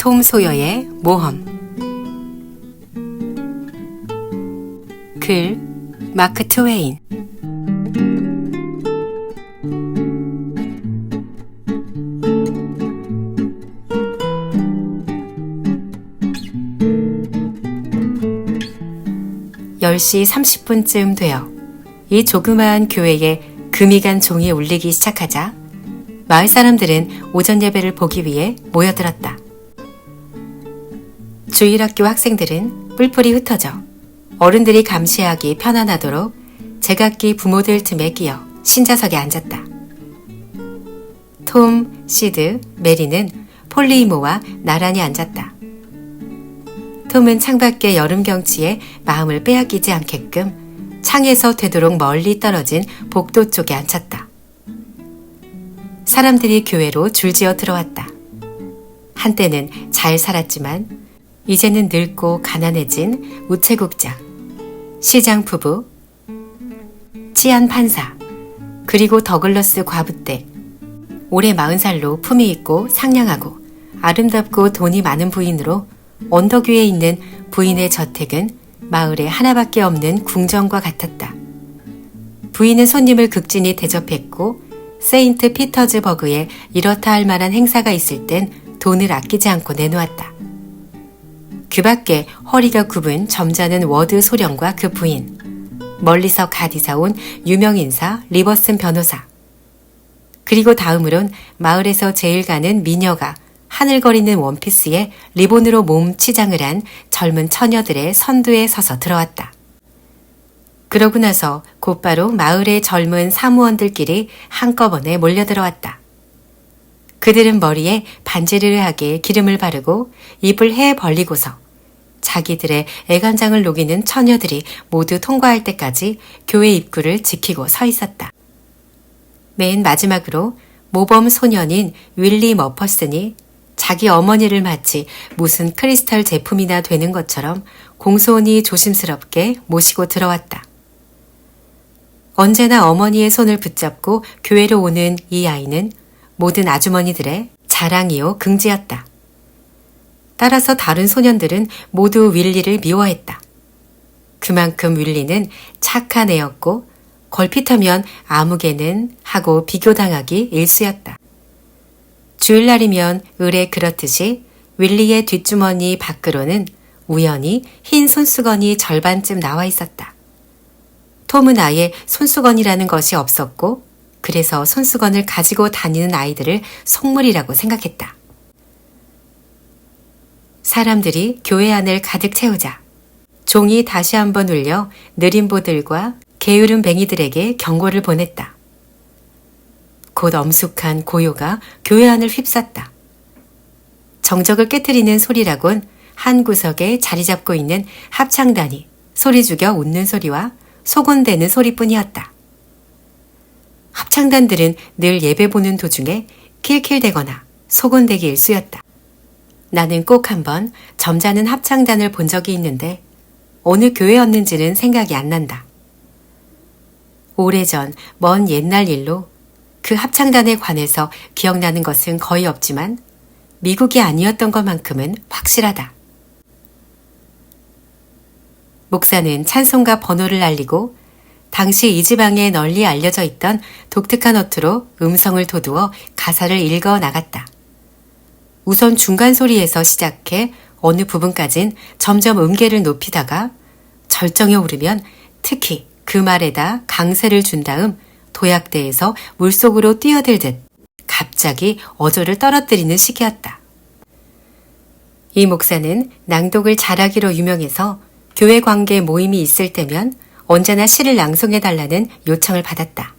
톰 소여의 모험. 글 마크 트웨인. (10시 30분쯤) 되어 이 조그마한 교회에 금이 간 종이 울리기 시작하자 마을 사람들은 오전 예배를 보기 위해 모여들었다. 주일학교 학생들은 뿔뿔이 흩어져 어른들이 감시하기 편안하도록 제각기 부모들 틈에 끼어 신자석에 앉았다. 톰, 시드, 메리는 폴리 이모와 나란히 앉았다. 톰은 창밖의 여름 경치에 마음을 빼앗기지 않게끔 창에서 되도록 멀리 떨어진 복도 쪽에 앉혔다. 사람들이 교회로 줄지어 들어왔다. 한때는 잘 살았지만 이제는 늙고 가난해진 우체국장, 시장 부부, 치안 판사, 그리고 더글러스 과부떼, 올해 40살로 품위 있고 상냥하고 아름답고 돈이 많은 부인으로 언덕 위에 있는 부인의 저택은 마을에 하나밖에 없는 궁전과 같았다. 부인은 손님을 극진히 대접했고 세인트 피터즈버그에 이렇다 할 만한 행사가 있을 땐 돈을 아끼지 않고 내놓았다. 그 밖에 허리가 굽은 점잖은 워드 소령과 그 부인, 멀리서 갓 이사 온 유명인사 리버슨 변호사, 그리고 다음으론 마을에서 제일 가는 미녀가 하늘거리는 원피스에 리본으로 몸 치장을 한 젊은 처녀들의 선두에 서서 들어왔다. 그러고 나서 곧바로 마을의 젊은 사무원들끼리 한꺼번에 몰려들어왔다. 그들은 머리에 반지르르하게 기름을 바르고 입을 해 벌리고서 자기들의 애간장을 녹이는 처녀들이 모두 통과할 때까지 교회 입구를 지키고 서 있었다. 맨 마지막으로 모범 소년인 윌리 머퍼슨이 자기 어머니를 마치 무슨 크리스탈 제품이나 되는 것처럼 공손히 조심스럽게 모시고 들어왔다. 언제나 어머니의 손을 붙잡고 교회로 오는 이 아이는 모든 아주머니들의 자랑이요 긍지였다. 따라서 다른 소년들은 모두 윌리를 미워했다. 그만큼 윌리는 착한 애였고 걸핏하면 아무개는 하고 비교당하기 일쑤였다. 주일날이면 을에 그렇듯이 윌리의 뒷주머니 밖으로는 우연히 흰 손수건이 절반쯤 나와 있었다. 톰은 아예 손수건이라는 것이 없었고 그래서 손수건을 가지고 다니는 아이들을 속물이라고 생각했다. 사람들이 교회 안을 가득 채우자 종이 다시 한번 울려 느림보들과 게으른 뱅이들에게 경고를 보냈다. 곧 엄숙한 고요가 교회 안을 휩쌌다. 정적을 깨트리는 소리라곤 한 구석에 자리 잡고 있는 합창단이 소리 죽여 웃는 소리와 소곤대는 소리뿐이었다. 합창단들은 늘 예배 보는 도중에 킬킬대거나 소곤대기 일쑤였다. 나는 꼭 한번 점잖은 합창단을 본 적이 있는데 어느 교회였는지는 생각이 안 난다. 오래전 먼 옛날 일로 그 합창단에 관해서 기억나는 것은 거의 없지만 미국이 아니었던 것만큼은 확실하다. 목사는 찬송가 번호를 알리고 당시 이 지방에 널리 알려져 있던 독특한 어투로 음성을 돋우어 가사를 읽어 나갔다. 우선 중간 소리에서 시작해 어느 부분까진 점점 음계를 높이다가 절정에 오르면 특히 그 말에다 강세를 준 다음 도약대에서 물속으로 뛰어들듯 갑자기 어조를 떨어뜨리는 시기였다. 이 목사는 낭독을 잘하기로 유명해서 교회 관계 모임이 있을 때면 언제나 시를 낭송해달라는 요청을 받았다.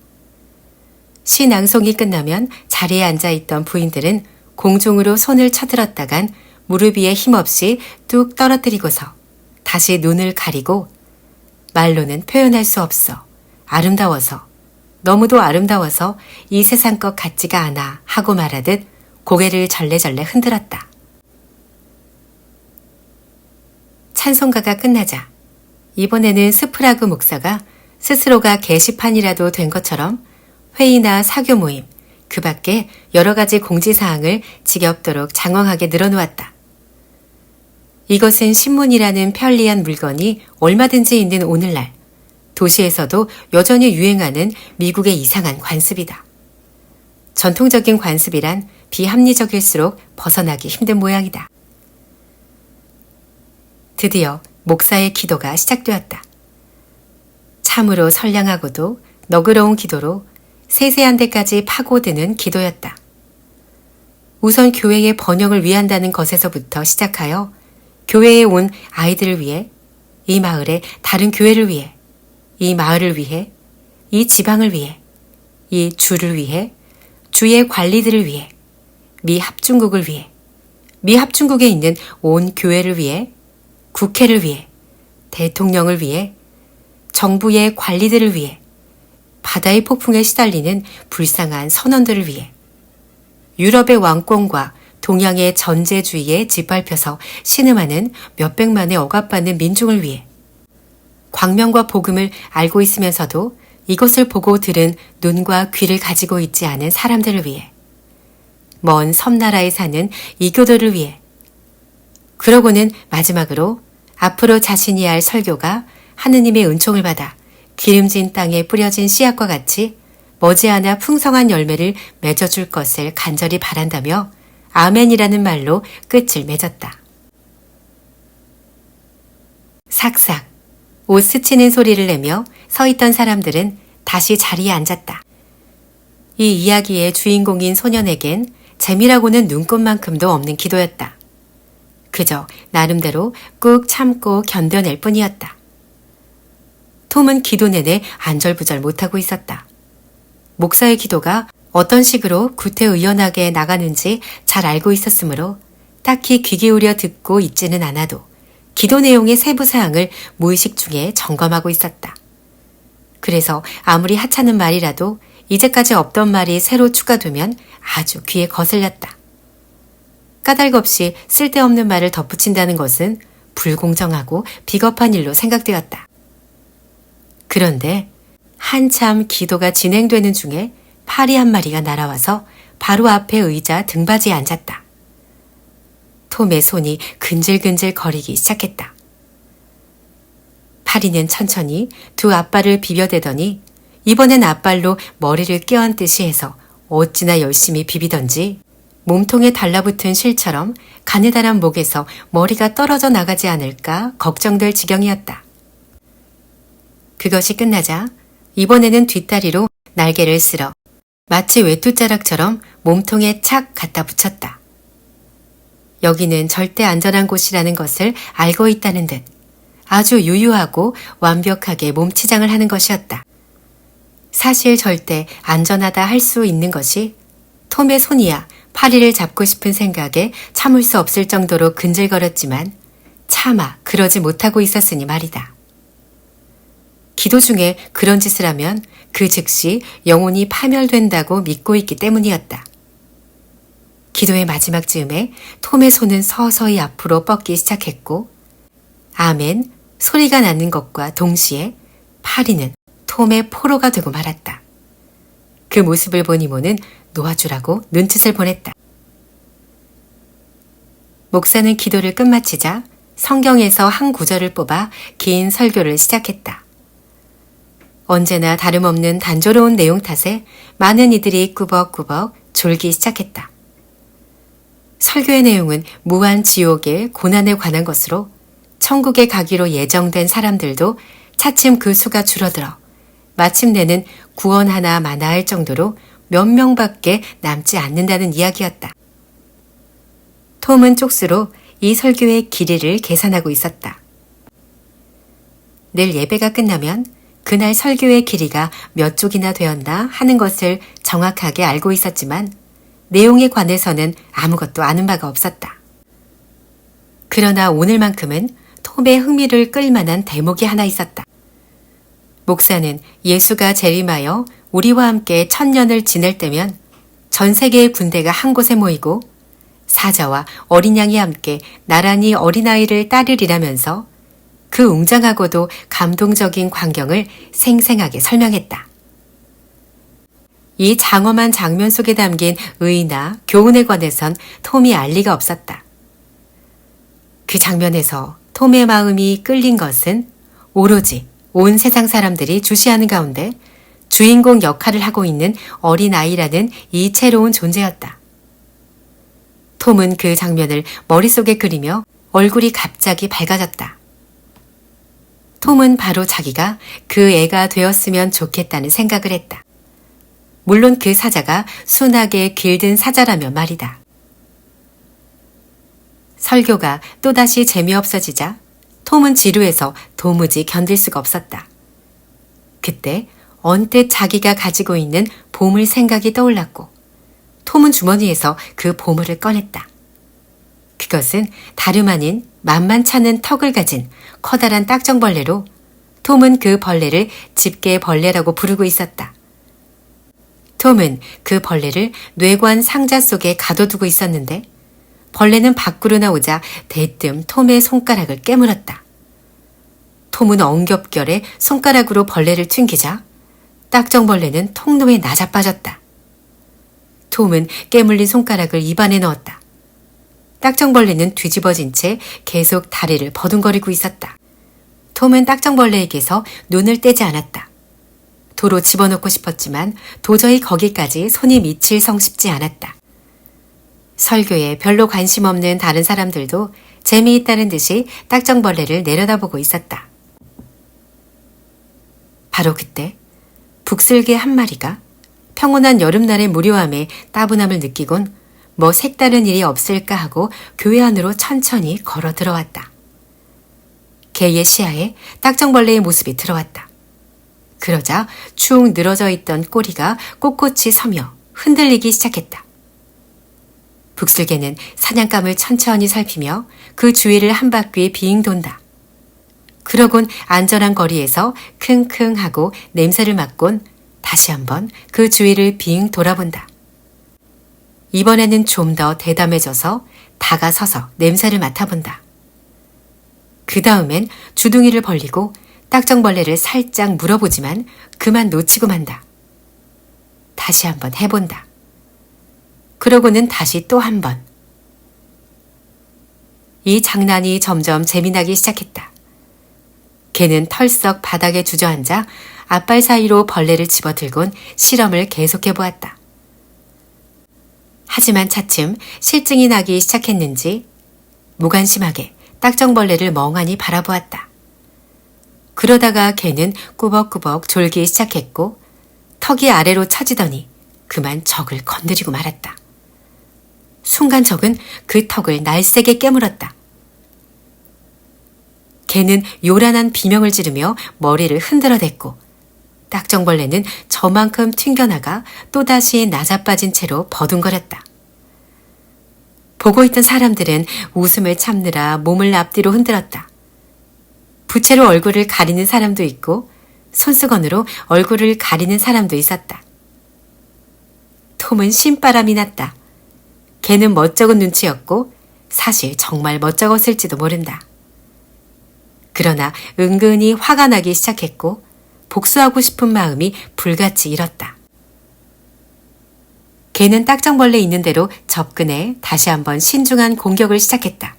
시 낭송이 끝나면 자리에 앉아있던 부인들은 공중으로 손을 쳐들었다간 무릎 위에 힘없이 뚝 떨어뜨리고서 다시 눈을 가리고 말로는 표현할 수 없어 아름다워서 너무도 아름다워서 이 세상 것 같지가 않아 하고 말하듯 고개를 절레절레 흔들었다. 찬송가가 끝나자 이번에는 스프라그 목사가 스스로가 게시판이라도 된 것처럼 회의나 사교 모임, 그 밖에 여러 가지 공지사항을 지겹도록 장황하게 늘어놓았다. 이것은 신문이라는 편리한 물건이 얼마든지 있는 오늘날, 도시에서도 여전히 유행하는 미국의 이상한 관습이다. 전통적인 관습이란 비합리적일수록 벗어나기 힘든 모양이다. 드디어 목사의 기도가 시작되었다. 참으로 선량하고도 너그러운 기도로 세세한 데까지 파고드는 기도였다. 우선 교회의 번영을 위한다는 것에서부터 시작하여 교회에 온 아이들을 위해, 이 마을의 다른 교회를 위해, 이 마을을 위해, 이 지방을 위해, 이 주를 위해, 주의 관리들을 위해, 미 합중국을 위해, 미 합중국에 있는 온 교회를 위해, 국회를 위해, 대통령을 위해, 정부의 관리들을 위해, 바다의 폭풍에 시달리는 불쌍한 선원들을 위해, 유럽의 왕권과 동양의 전제주의에 짓밟혀서 신음하는 몇백만의 억압받는 민중을 위해, 광명과 복음을 알고 있으면서도 이것을 보고 들은 눈과 귀를 가지고 있지 않은 사람들을 위해, 먼 섬나라에 사는 이교도를 위해, 그러고는 마지막으로 앞으로 자신이 할 설교가 하느님의 은총을 받아 기름진 땅에 뿌려진 씨앗과 같이 머지않아 풍성한 열매를 맺어줄 것을 간절히 바란다며 아멘이라는 말로 끝을 맺었다. 삭삭, 옷 스치는 소리를 내며 서 있던 사람들은 다시 자리에 앉았다. 이 이야기의 주인공인 소년에겐 재미라고는 눈꽃만큼도 없는 기도였다. 그저 나름대로 꾹 참고 견뎌낼 뿐이었다. 톰은 기도 내내 안절부절 못하고 있었다. 목사의 기도가 어떤 식으로 구태의연하게 나가는지 잘 알고 있었으므로 딱히 귀 기울여 듣고 있지는 않아도 기도 내용의 세부 사항을 무의식 중에 점검하고 있었다. 그래서 아무리 하찮은 말이라도 이제까지 없던 말이 새로 추가되면 아주 귀에 거슬렸다. 까닭없이 쓸데없는 말을 덧붙인다는 것은 불공정하고 비겁한 일로 생각되었다. 그런데 한참 기도가 진행되는 중에 파리 한 마리가 날아와서 바로 앞에 의자 등받이에 앉았다. 톰의 손이 근질근질 거리기 시작했다. 파리는 천천히 두 앞발을 비벼대더니 이번엔 앞발로 머리를 껴안듯이 해서 어찌나 열심히 비비던지 몸통에 달라붙은 실처럼 가느다란 목에서 머리가 떨어져 나가지 않을까 걱정될 지경이었다. 그것이 끝나자 이번에는 뒷다리로 날개를 쓸어 마치 외투자락처럼 몸통에 착 갖다 붙였다. 여기는 절대 안전한 곳이라는 것을 알고 있다는 듯 아주 유유하고 완벽하게 몸치장을 하는 것이었다. 사실 절대 안전하다 할 수 있는 것이 톰의 손이야 파리를 잡고 싶은 생각에 참을 수 없을 정도로 근질거렸지만 차마 그러지 못하고 있었으니 말이다. 기도 중에 그런 짓을 하면 그 즉시 영혼이 파멸된다고 믿고 있기 때문이었다. 기도의 마지막 즈음에 톰의 손은 서서히 앞으로 뻗기 시작했고 아멘 소리가 나는 것과 동시에 파리는 톰의 포로가 되고 말았다. 그 모습을 본 이모는 놓아주라고 눈짓을 보냈다. 목사는 기도를 끝마치자 성경에서 한 구절을 뽑아 긴 설교를 시작했다. 언제나 다름없는 단조로운 내용 탓에 많은 이들이 꾸벅꾸벅 졸기 시작했다. 설교의 내용은 무한 지옥의 고난에 관한 것으로 천국에 가기로 예정된 사람들도 차츰 그 수가 줄어들어 마침내는 구원 하나 마나할 정도로 몇 명밖에 남지 않는다는 이야기였다. 톰은 쪽수로 이 설교의 길이를 계산하고 있었다. 내일 예배가 끝나면 그날 설교의 길이가 몇 쪽이나 되었나 하는 것을 정확하게 알고 있었지만 내용에 관해서는 아무것도 아는 바가 없었다. 그러나 오늘만큼은 톰의 흥미를 끌 만한 대목이 하나 있었다. 목사는 예수가 재림하여 우리와 함께 1000년을 지낼 때면 전 세계의 군대가 한 곳에 모이고 사자와 어린 양이 함께 나란히 어린아이를 따르리라면서 그 웅장하고도 감동적인 광경을 생생하게 설명했다. 이 장엄한 장면 속에 담긴 의나 교훈에 관해선 톰이 알 리가 없었다. 그 장면에서 톰의 마음이 끌린 것은 오로지 온 세상 사람들이 주시하는 가운데 주인공 역할을 하고 있는 어린아이라는 이채로운 존재였다. 톰은 그 장면을 머릿속에 그리며 얼굴이 갑자기 밝아졌다. 톰은 바로 자기가 그 애가 되었으면 좋겠다는 생각을 했다. 물론 그 사자가 순하게 길든 사자라면 말이다. 설교가 또다시 재미없어지자 톰은 지루해서 도무지 견딜 수가 없었다. 그때 언뜻 자기가 가지고 있는 보물 생각이 떠올랐고 톰은 주머니에서 그 보물을 꺼냈다. 그것은 다름 아닌 만만찮은 턱을 가진 커다란 딱정벌레로 톰은 그 벌레를 집게벌레라고 부르고 있었다. 톰은 그 벌레를 뇌관 상자 속에 가둬두고 있었는데 벌레는 밖으로 나오자 대뜸 톰의 손가락을 깨물었다. 톰은 엉겹결에 손가락으로 벌레를 튕기자 딱정벌레는 통로에 나자빠졌다. 톰은 깨물린 손가락을 입안에 넣었다. 딱정벌레는 뒤집어진 채 계속 다리를 버둥거리고 있었다. 톰은 딱정벌레에게서 눈을 떼지 않았다. 도로 집어넣고 싶었지만 도저히 거기까지 손이 미칠 성쉽지 않았다. 설교에 별로 관심 없는 다른 사람들도 재미있다는 듯이 딱정벌레를 내려다보고 있었다. 바로 그때 북슬개 한 마리가 평온한 여름날의 무료함에 따분함을 느끼곤 뭐 색다른 일이 없을까 하고 교회 안으로 천천히 걸어 들어왔다. 개의 시야에 딱정벌레의 모습이 들어왔다. 그러자 축 늘어져 있던 꼬리가 꼿꼿이 서며 흔들리기 시작했다. 북슬개는 사냥감을 천천히 살피며 그 주위를 한 바퀴 빙 돈다. 그러곤 안전한 거리에서 킁킁하고 냄새를 맡곤 다시 한번 그 주위를 빙 돌아본다. 이번에는 좀 더 대담해져서 다가서서 냄새를 맡아본다. 그 다음엔 주둥이를 벌리고 딱정벌레를 살짝 물어보지만 그만 놓치고 만다. 다시 한번 해본다. 그러고는 다시 또 한 번. 이 장난이 점점 재미나기 시작했다. 개는 털썩 바닥에 주저앉아 앞발 사이로 벌레를 집어들곤 실험을 계속해보았다. 하지만 차츰 실증이 나기 시작했는지 무관심하게 딱정벌레를 멍하니 바라보았다. 그러다가 개는 꾸벅꾸벅 졸기 시작했고 턱이 아래로 처지더니 그만 적을 건드리고 말았다. 순간 적은 그 턱을 날쌔게 깨물었다. 개는 요란한 비명을 지르며 머리를 흔들어댔고 딱정벌레는 저만큼 튕겨나가 또다시 나자빠진 채로 버둥거렸다. 보고 있던 사람들은 웃음을 참느라 몸을 앞뒤로 흔들었다. 부채로 얼굴을 가리는 사람도 있고 손수건으로 얼굴을 가리는 사람도 있었다. 톰은 신바람이 났다. 개는 멋쩍은 눈치였고 사실 정말 멋쩍었을지도 모른다. 그러나 은근히 화가 나기 시작했고 복수하고 싶은 마음이 불같이 일었다. 개는 딱정벌레 있는 대로 접근해 다시 한번 신중한 공격을 시작했다.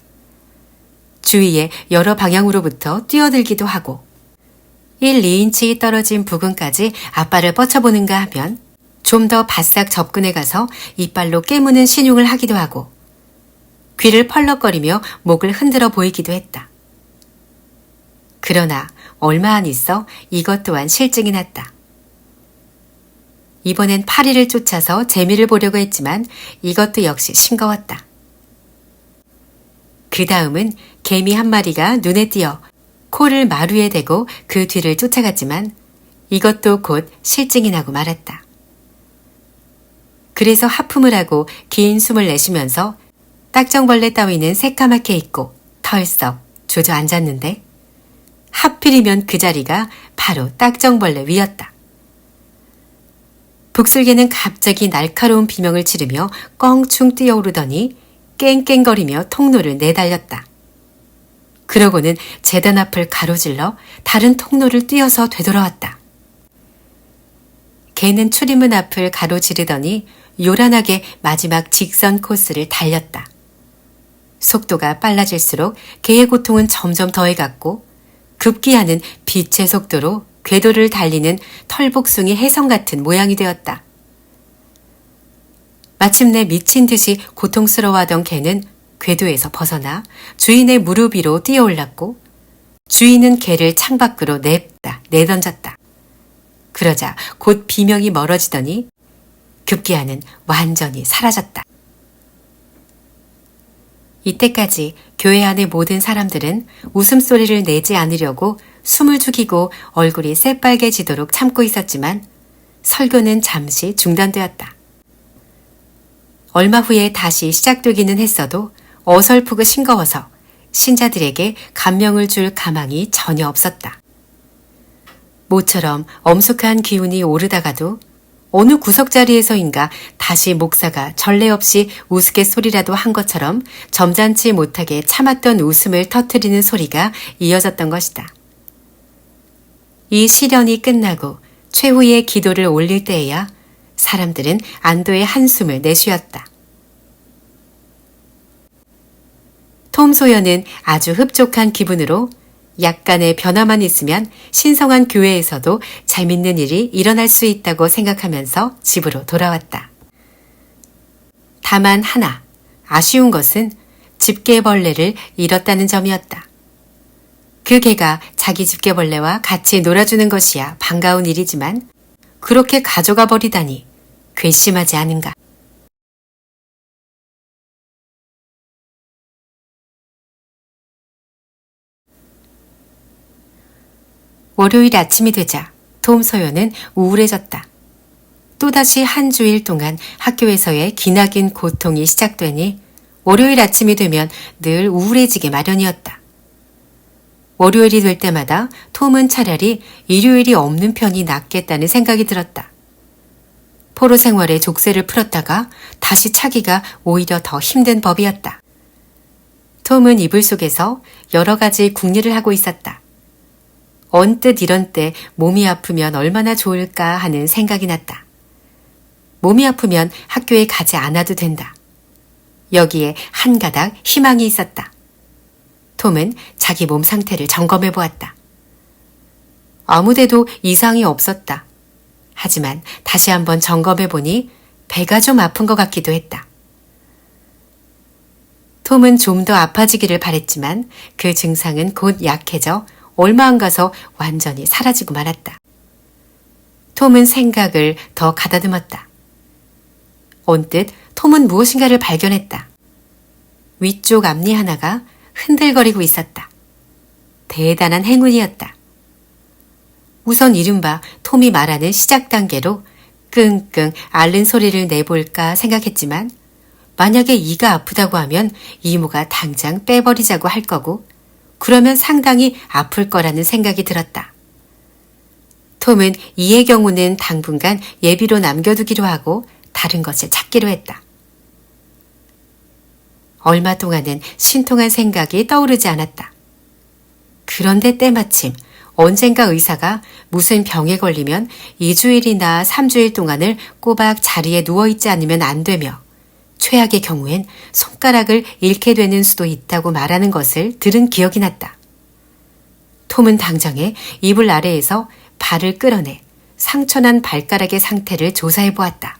주위에 여러 방향으로부터 뛰어들기도 하고 1, 2인치 떨어진 부근까지 앞발을 뻗쳐보는가 하면 좀 더 바싹 접근해 가서 이빨로 깨무는 신용을 하기도 하고 귀를 펄럭거리며 목을 흔들어 보이기도 했다. 그러나 얼마 안 있어 이것 또한 실증이 났다. 이번엔 파리를 쫓아서 재미를 보려고 했지만 이것도 역시 싱거웠다. 그 다음은 개미 한 마리가 눈에 띄어 코를 마루에 대고 그 뒤를 쫓아갔지만 이것도 곧 실증이 나고 말았다. 그래서 하품을 하고 긴 숨을 내쉬면서 딱정벌레 따위는 새까맣게 있고 털썩 주저앉았는데 하필이면 그 자리가 바로 딱정벌레 위였다. 북슬개는 갑자기 날카로운 비명을 지르며 껑충 뛰어오르더니 깽깽거리며 통로를 내달렸다. 그러고는 재단 앞을 가로질러 다른 통로를 뛰어서 되돌아왔다. 개는 출입문 앞을 가로지르더니 요란하게 마지막 직선 코스를 달렸다. 속도가 빨라질수록 개의 고통은 점점 더해갔고 급기야는 빛의 속도로 궤도를 달리는 털복숭이 혜성 같은 모양이 되었다. 마침내 미친 듯이 고통스러워하던 개는 궤도에서 벗어나 주인의 무릎 위로 뛰어올랐고 주인은 개를 창밖으로 내던졌다. 그러자 곧 비명이 멀어지더니 급기야는 완전히 사라졌다. 이때까지 교회 안의 모든 사람들은 웃음소리를 내지 않으려고 숨을 죽이고 얼굴이 새빨개지도록 참고 있었지만 설교는 잠시 중단되었다. 얼마 후에 다시 시작되기는 했어도 어설프고 싱거워서 신자들에게 감명을 줄 가망이 전혀 없었다. 모처럼 엄숙한 기운이 오르다가도 어느 구석자리에서인가 다시 목사가 전례 없이 우스갯소리라도 한 것처럼 점잖지 못하게 참았던 웃음을 터뜨리는 소리가 이어졌던 것이다. 이 시련이 끝나고 최후의 기도를 올릴 때에야 사람들은 안도의 한숨을 내쉬었다. 톰 소여는 아주 흡족한 기분으로 약간의 변화만 있으면 신성한 교회에서도 재밌는 일이 일어날 수 있다고 생각하면서 집으로 돌아왔다. 다만 하나, 아쉬운 것은 집게벌레를 잃었다는 점이었다. 그 개가 자기 집게벌레와 같이 놀아주는 것이야 반가운 일이지만 그렇게 가져가 버리다니 괘씸하지 않은가. 월요일 아침이 되자 톰 소요는 우울해졌다. 또다시 한 주일 동안 학교에서의 기나긴 고통이 시작되니 월요일 아침이 되면 늘 우울해지게 마련이었다. 월요일이 될 때마다 톰은 차라리 일요일이 없는 편이 낫겠다는 생각이 들었다. 포로 생활에 족쇄를 풀었다가 다시 차기가 오히려 더 힘든 법이었다. 톰은 이불 속에서 여러 가지 궁리를 하고 있었다. 언뜻 이런 때 몸이 아프면 얼마나 좋을까 하는 생각이 났다. 몸이 아프면 학교에 가지 않아도 된다. 여기에 한 가닥 희망이 있었다. 톰은 자기 몸 상태를 점검해 보았다. 아무데도 이상이 없었다. 하지만 다시 한번 점검해 보니 배가 좀 아픈 것 같기도 했다. 톰은 좀 더 아파지기를 바랬지만 그 증상은 곧 약해져 얼마 안 가서 완전히 사라지고 말았다. 톰은 생각을 더 가다듬었다. 언뜻 톰은 무엇인가를 발견했다. 위쪽 앞니 하나가 흔들거리고 있었다. 대단한 행운이었다. 우선 이른바 톰이 말하는 시작 단계로 끙끙 앓는 소리를 내볼까 생각했지만 만약에 이가 아프다고 하면 이모가 당장 빼버리자고 할 거고 그러면 상당히 아플 거라는 생각이 들었다. 톰은 이의 경우는 당분간 예비로 남겨두기로 하고 다른 것을 찾기로 했다. 얼마 동안은 신통한 생각이 떠오르지 않았다. 그런데 때마침 언젠가 의사가 무슨 병에 걸리면 2주일이나 3주일 동안을 꼬박 자리에 누워있지 않으면 안 되며 최악의 경우엔 손가락을 잃게 되는 수도 있다고 말하는 것을 들은 기억이 났다. 톰은 당장에 이불 아래에서 발을 끌어내 상처난 발가락의 상태를 조사해 보았다.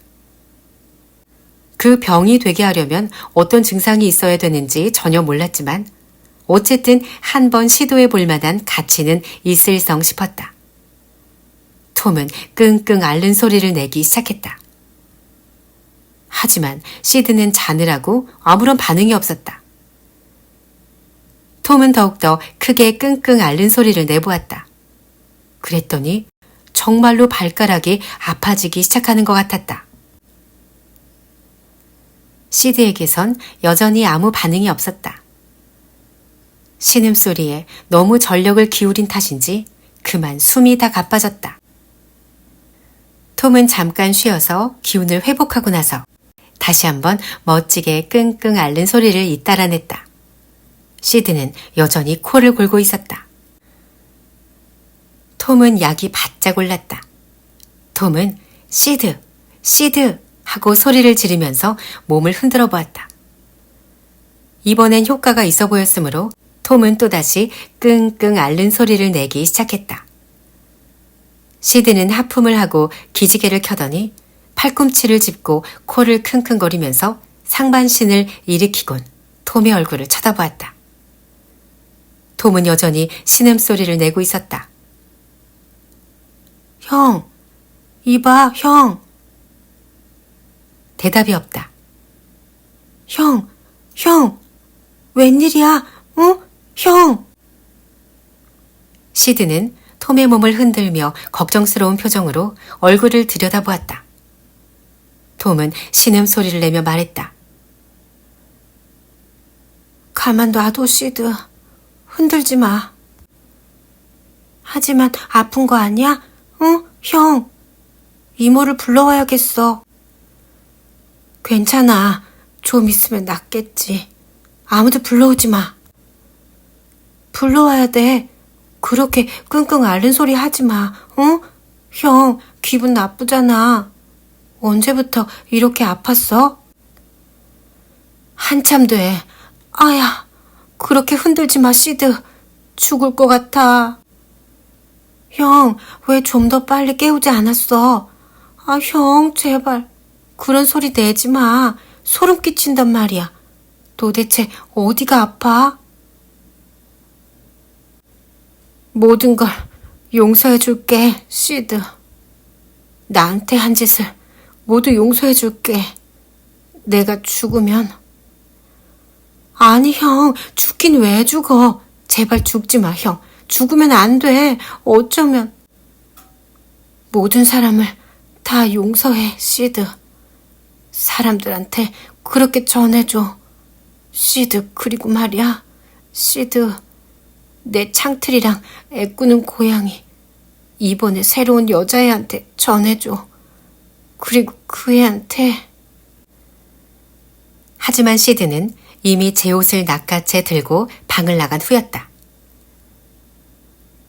그 병이 되게 하려면 어떤 증상이 있어야 되는지 전혀 몰랐지만 어쨌든 한번 시도해 볼 만한 가치는 있을성 싶었다. 톰은 끙끙 앓는 소리를 내기 시작했다. 하지만 시드는 자느라고 아무런 반응이 없었다. 톰은 더욱더 크게 끙끙 앓는 소리를 내보았다. 그랬더니 정말로 발가락이 아파지기 시작하는 것 같았다. 시드에게선 여전히 아무 반응이 없었다. 신음소리에 너무 전력을 기울인 탓인지 그만 숨이 다 가빠졌다. 톰은 잠깐 쉬어서 기운을 회복하고 나서 다시 한번 멋지게 끙끙 앓는 소리를 잇따라냈다. 시드는 여전히 코를 골고 있었다. 톰은 약이 바짝 올랐다. 톰은 시드, 시드 하고 소리를 지르면서 몸을 흔들어 보았다. 이번엔 효과가 있어 보였으므로 톰은 또다시 끙끙 앓는 소리를 내기 시작했다. 시드는 하품을 하고 기지개를 켜더니 팔꿈치를 짚고 코를 킁킁거리면서 상반신을 일으키곤 톰의 얼굴을 쳐다보았다. 톰은 여전히 신음소리를 내고 있었다. 형, 이봐, 형. 대답이 없다. 형, 웬일이야, 응? 형. 시드는 톰의 몸을 흔들며 걱정스러운 표정으로 얼굴을 들여다보았다. 톰은 신음소리를 내며 말했다. 가만 놔둬, 시드. 흔들지 마. 하지만 아픈 거 아니야? 응, 형. 이모를 불러와야겠어. 괜찮아. 좀 있으면 낫겠지. 아무도 불러오지 마. 불러와야 돼. 그렇게 끙끙 앓는 소리 하지 마. 응? 형, 기분 나쁘잖아. 언제부터 이렇게 아팠어? 한참 돼. 아야, 그렇게 흔들지 마, 시드. 죽을 것 같아. 형, 왜 좀 더 빨리 깨우지 않았어? 아, 형, 제발. 그런 소리 내지 마. 소름 끼친단 말이야. 도대체 어디가 아파? 모든 걸 용서해 줄게, 시드. 나한테 한 짓을 모두 용서해 줄게. 내가 죽으면. 아니, 형, 죽긴 왜 죽어? 제발 죽지 마, 형. 죽으면 안 돼. 어쩌면. 모든 사람을 다 용서해, 시드. 사람들한테 그렇게 전해줘. 시드, 그리고 말이야. 시드, 내 창틀이랑 애꾸는 고양이 이번에 새로운 여자애한테 전해줘. 그리고 그 애한테. 하지만 시드는 이미 제 옷을 낚아채 들고 방을 나간 후였다.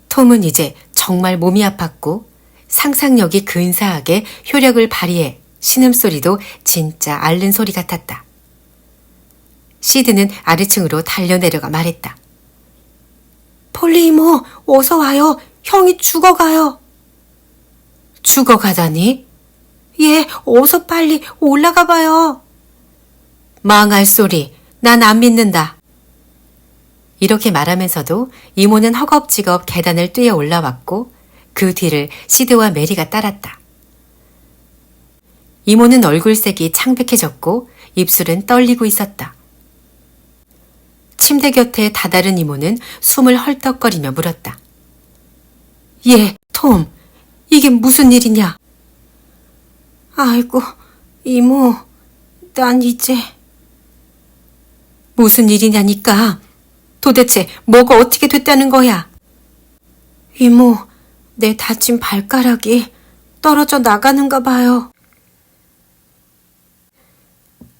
톰은 이제 정말 몸이 아팠고 상상력이 근사하게 효력을 발휘해 신음소리도 진짜 앓는 소리 같았다. 시드는 아래층으로 달려내려가 말했다. 폴리 이모, 어서 와요. 형이 죽어가요. 죽어가다니? 예, 어서 빨리 올라가 봐요. 망할 소리, 난 안 믿는다. 이렇게 말하면서도 이모는 허겁지겁 계단을 뛰어 올라왔고 그 뒤를 시드와 메리가 따랐다. 이모는 얼굴색이 창백해졌고 입술은 떨리고 있었다. 침대 곁에 다다른 이모는 숨을 헐떡거리며 물었다. 예, 톰, 이게 무슨 일이냐? 아이고, 이모, 난 이제. 무슨 일이냐니까? 도대체 뭐가 어떻게 됐다는 거야? 이모, 내 다친 발가락이 떨어져 나가는가 봐요.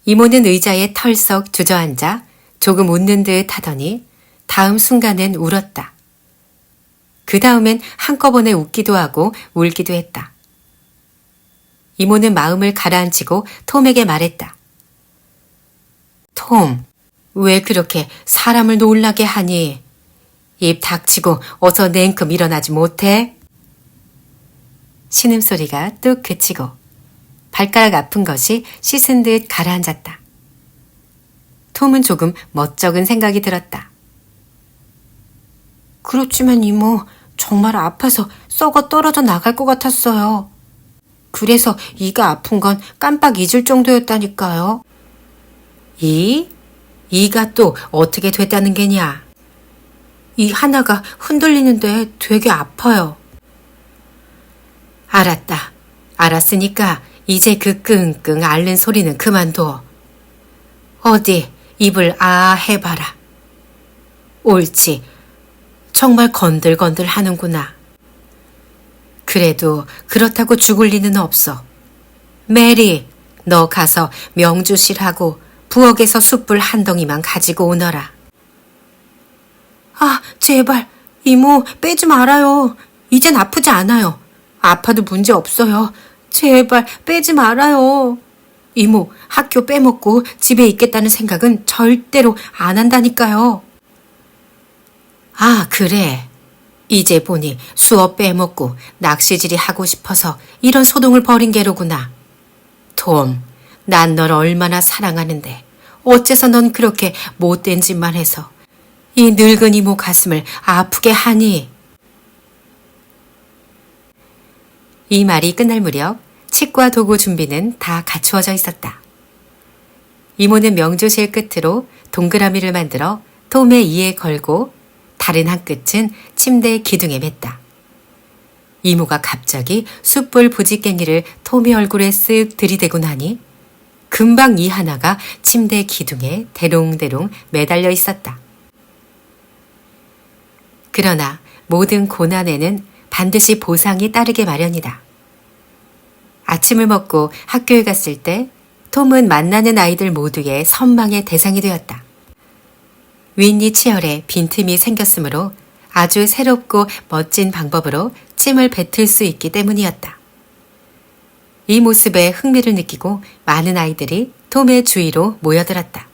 이모는 의자에 털썩 주저앉아 조금 웃는 듯 하더니 다음 순간엔 울었다. 그 다음엔 한꺼번에 웃기도 하고 울기도 했다. 이모는 마음을 가라앉히고 톰에게 말했다. 톰, 왜 그렇게 사람을 놀라게 하니? 입 닥치고 어서 냉큼 일어나지 못해? 신음소리가 뚝 그치고 발가락 아픈 것이 씻은 듯 가라앉았다. 톰은 조금 멋쩍은 생각이 들었다. 그렇지만 이모, 정말 아파서 썩어 떨어져 나갈 것 같았어요. 그래서 이가 아픈 건 깜빡 잊을 정도였다니까요. 이가 또 어떻게 됐다는 게냐? 이 하나가 흔들리는데 되게 아파요. 알았다. 알았으니까 이제 그 끙끙 앓는 소리는 그만둬. 어디 입을 아 해봐라. 옳지. 정말 건들건들 하는구나. 그래도 그렇다고 죽을 리는 없어. 메리, 너 가서 명주실하고 부엌에서 숯불 한 덩이만 가지고 오너라. 아, 제발. 이모, 빼지 말아요. 이젠 아프지 않아요. 아파도 문제 없어요. 제발 빼지 말아요. 이모, 학교 빼먹고 집에 있겠다는 생각은 절대로 안 한다니까요. 아, 그래. 이제 보니 수업 빼먹고 낚시질이 하고 싶어서 이런 소동을 벌인 게로구나. 톰, 난 널 얼마나 사랑하는데 어째서 넌 그렇게 못된 짓만 해서 이 늙은 이모 가슴을 아프게 하니? 이 말이 끝날 무렵 칙과 도구 준비는 다 갖추어져 있었다. 이모는 명조실 끝으로 동그라미를 만들어 톰의 이에 걸고 다른 한 끝은 침대 기둥에 맸다. 이모가 갑자기 숯불 부지깽이를 톰의 얼굴에 쓱 들이대고 나니 금방 이 하나가 침대 기둥에 대롱대롱 매달려 있었다. 그러나 모든 고난에는 반드시 보상이 따르게 마련이다. 아침을 먹고 학교에 갔을 때 톰은 만나는 아이들 모두의 선망의 대상이 되었다. 윈니 치열에 빈틈이 생겼으므로 아주 새롭고 멋진 방법으로 침을 뱉을 수 있기 때문이었다. 이 모습에 흥미를 느끼고 많은 아이들이 톰의 주위로 모여들었다.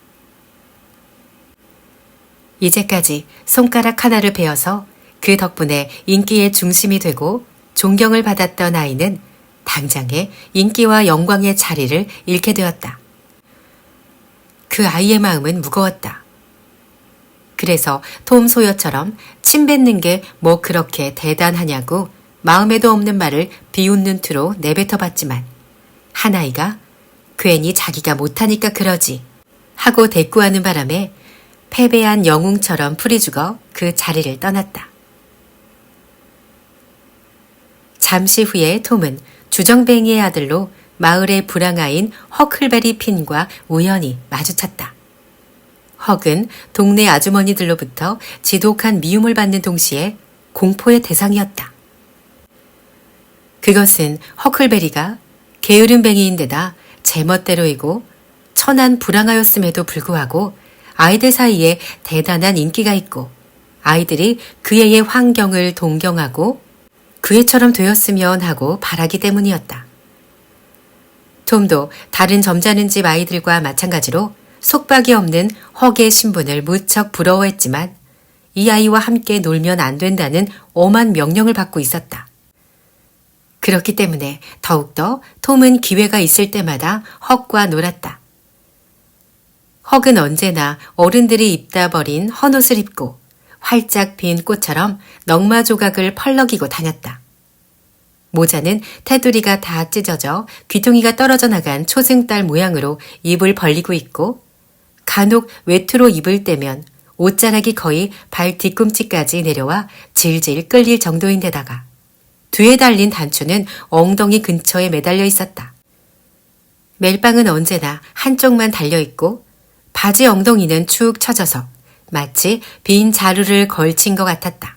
이제까지 손가락 하나를 베어서 그 덕분에 인기의 중심이 되고 존경을 받았던 아이는 당장에 인기와 영광의 자리를 잃게 되었다. 그 아이의 마음은 무거웠다. 그래서 톰 소여처럼 침 뱉는 게 뭐 그렇게 대단하냐고 마음에도 없는 말을 비웃는 투로 내뱉어 봤지만 한 아이가 괜히 자기가 못하니까 그러지 하고 대꾸하는 바람에 패배한 영웅처럼 풀이 죽어 그 자리를 떠났다. 잠시 후에 톰은 주정뱅이의 아들로 마을의 불황아인 허클베리 핀과 우연히 마주쳤다. 헉은 동네 아주머니들로부터 지독한 미움을 받는 동시에 공포의 대상이었다. 그것은 허클베리가 게으름뱅이인데다 제멋대로이고 천한 불황아였음에도 불구하고 아이들 사이에 대단한 인기가 있고 아이들이 그 애의 환경을 동경하고 그 애처럼 되었으면 하고 바라기 때문이었다. 톰도 다른 점잖은 집 아이들과 마찬가지로 속박이 없는 헉의 신분을 무척 부러워했지만 이 아이와 함께 놀면 안 된다는 엄한 명령을 받고 있었다. 그렇기 때문에 더욱더 톰은 기회가 있을 때마다 헉과 놀았다. 헉은 언제나 어른들이 입다 버린 헌옷을 입고 활짝 핀 꽃처럼 넝마 조각을 펄럭이고 다녔다. 모자는 테두리가 다 찢어져 귀퉁이가 떨어져 나간 초승달 모양으로 입을 벌리고 있고 간혹 외투로 입을 때면 옷자락이 거의 발 뒤꿈치까지 내려와 질질 끌릴 정도인데다가 뒤에 달린 단추는 엉덩이 근처에 매달려 있었다. 멜빵은 언제나 한쪽만 달려있고 바지 엉덩이는 축 처져서 마치 빈 자루를 걸친 것 같았다.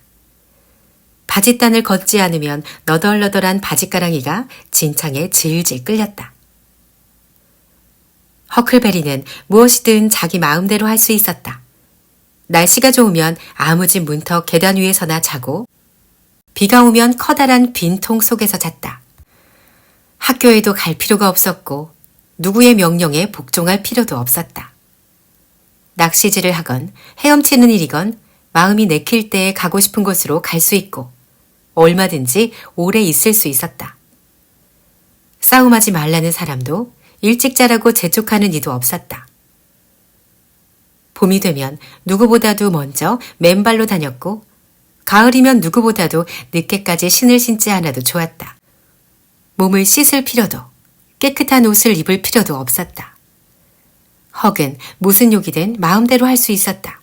바짓단을 걷지 않으면 너덜너덜한 바짓가랑이가 진창에 질질 끌렸다. 허클베리는 무엇이든 자기 마음대로 할 수 있었다. 날씨가 좋으면 아무 집 문턱 계단 위에서나 자고 비가 오면 커다란 빈통 속에서 잤다. 학교에도 갈 필요가 없었고 누구의 명령에 복종할 필요도 없었다. 낚시질을 하건 헤엄치는 일이건 마음이 내킬 때에 가고 싶은 곳으로 갈 수 있고 얼마든지 오래 있을 수 있었다. 싸움하지 말라는 사람도 일찍 자라고 재촉하는 이도 없었다. 봄이 되면 누구보다도 먼저 맨발로 다녔고 가을이면 누구보다도 늦게까지 신을 신지 않아도 좋았다. 몸을 씻을 필요도 깨끗한 옷을 입을 필요도 없었다. 헉은 무슨 욕이든 마음대로 할 수 있었다.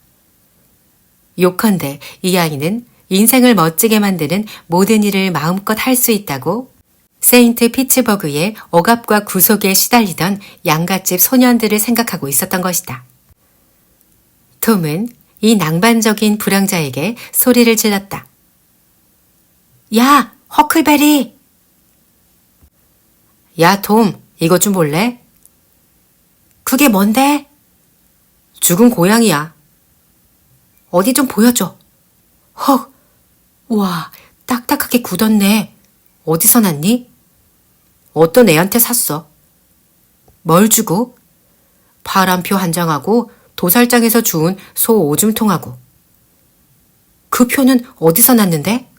요컨대 이 아이는 인생을 멋지게 만드는 모든 일을 마음껏 할 수 있다고 세인트 피츠버그의 억압과 구속에 시달리던 양갓집 소년들을 생각하고 있었던 것이다. 톰은 이 낭만적인 불황자에게 소리를 질렀다. 야, 허클베리! 야, 톰, 이것 좀 볼래? 그게 뭔데? 죽은 고양이야. 어디 좀 보여줘. 헉! 와, 딱딱하게 굳었네. 어디서 났니? 어떤 애한테 샀어. 뭘 주고? 파란표 한 장하고 도살장에서 주운 소 오줌통하고. 그 표는 어디서 났는데?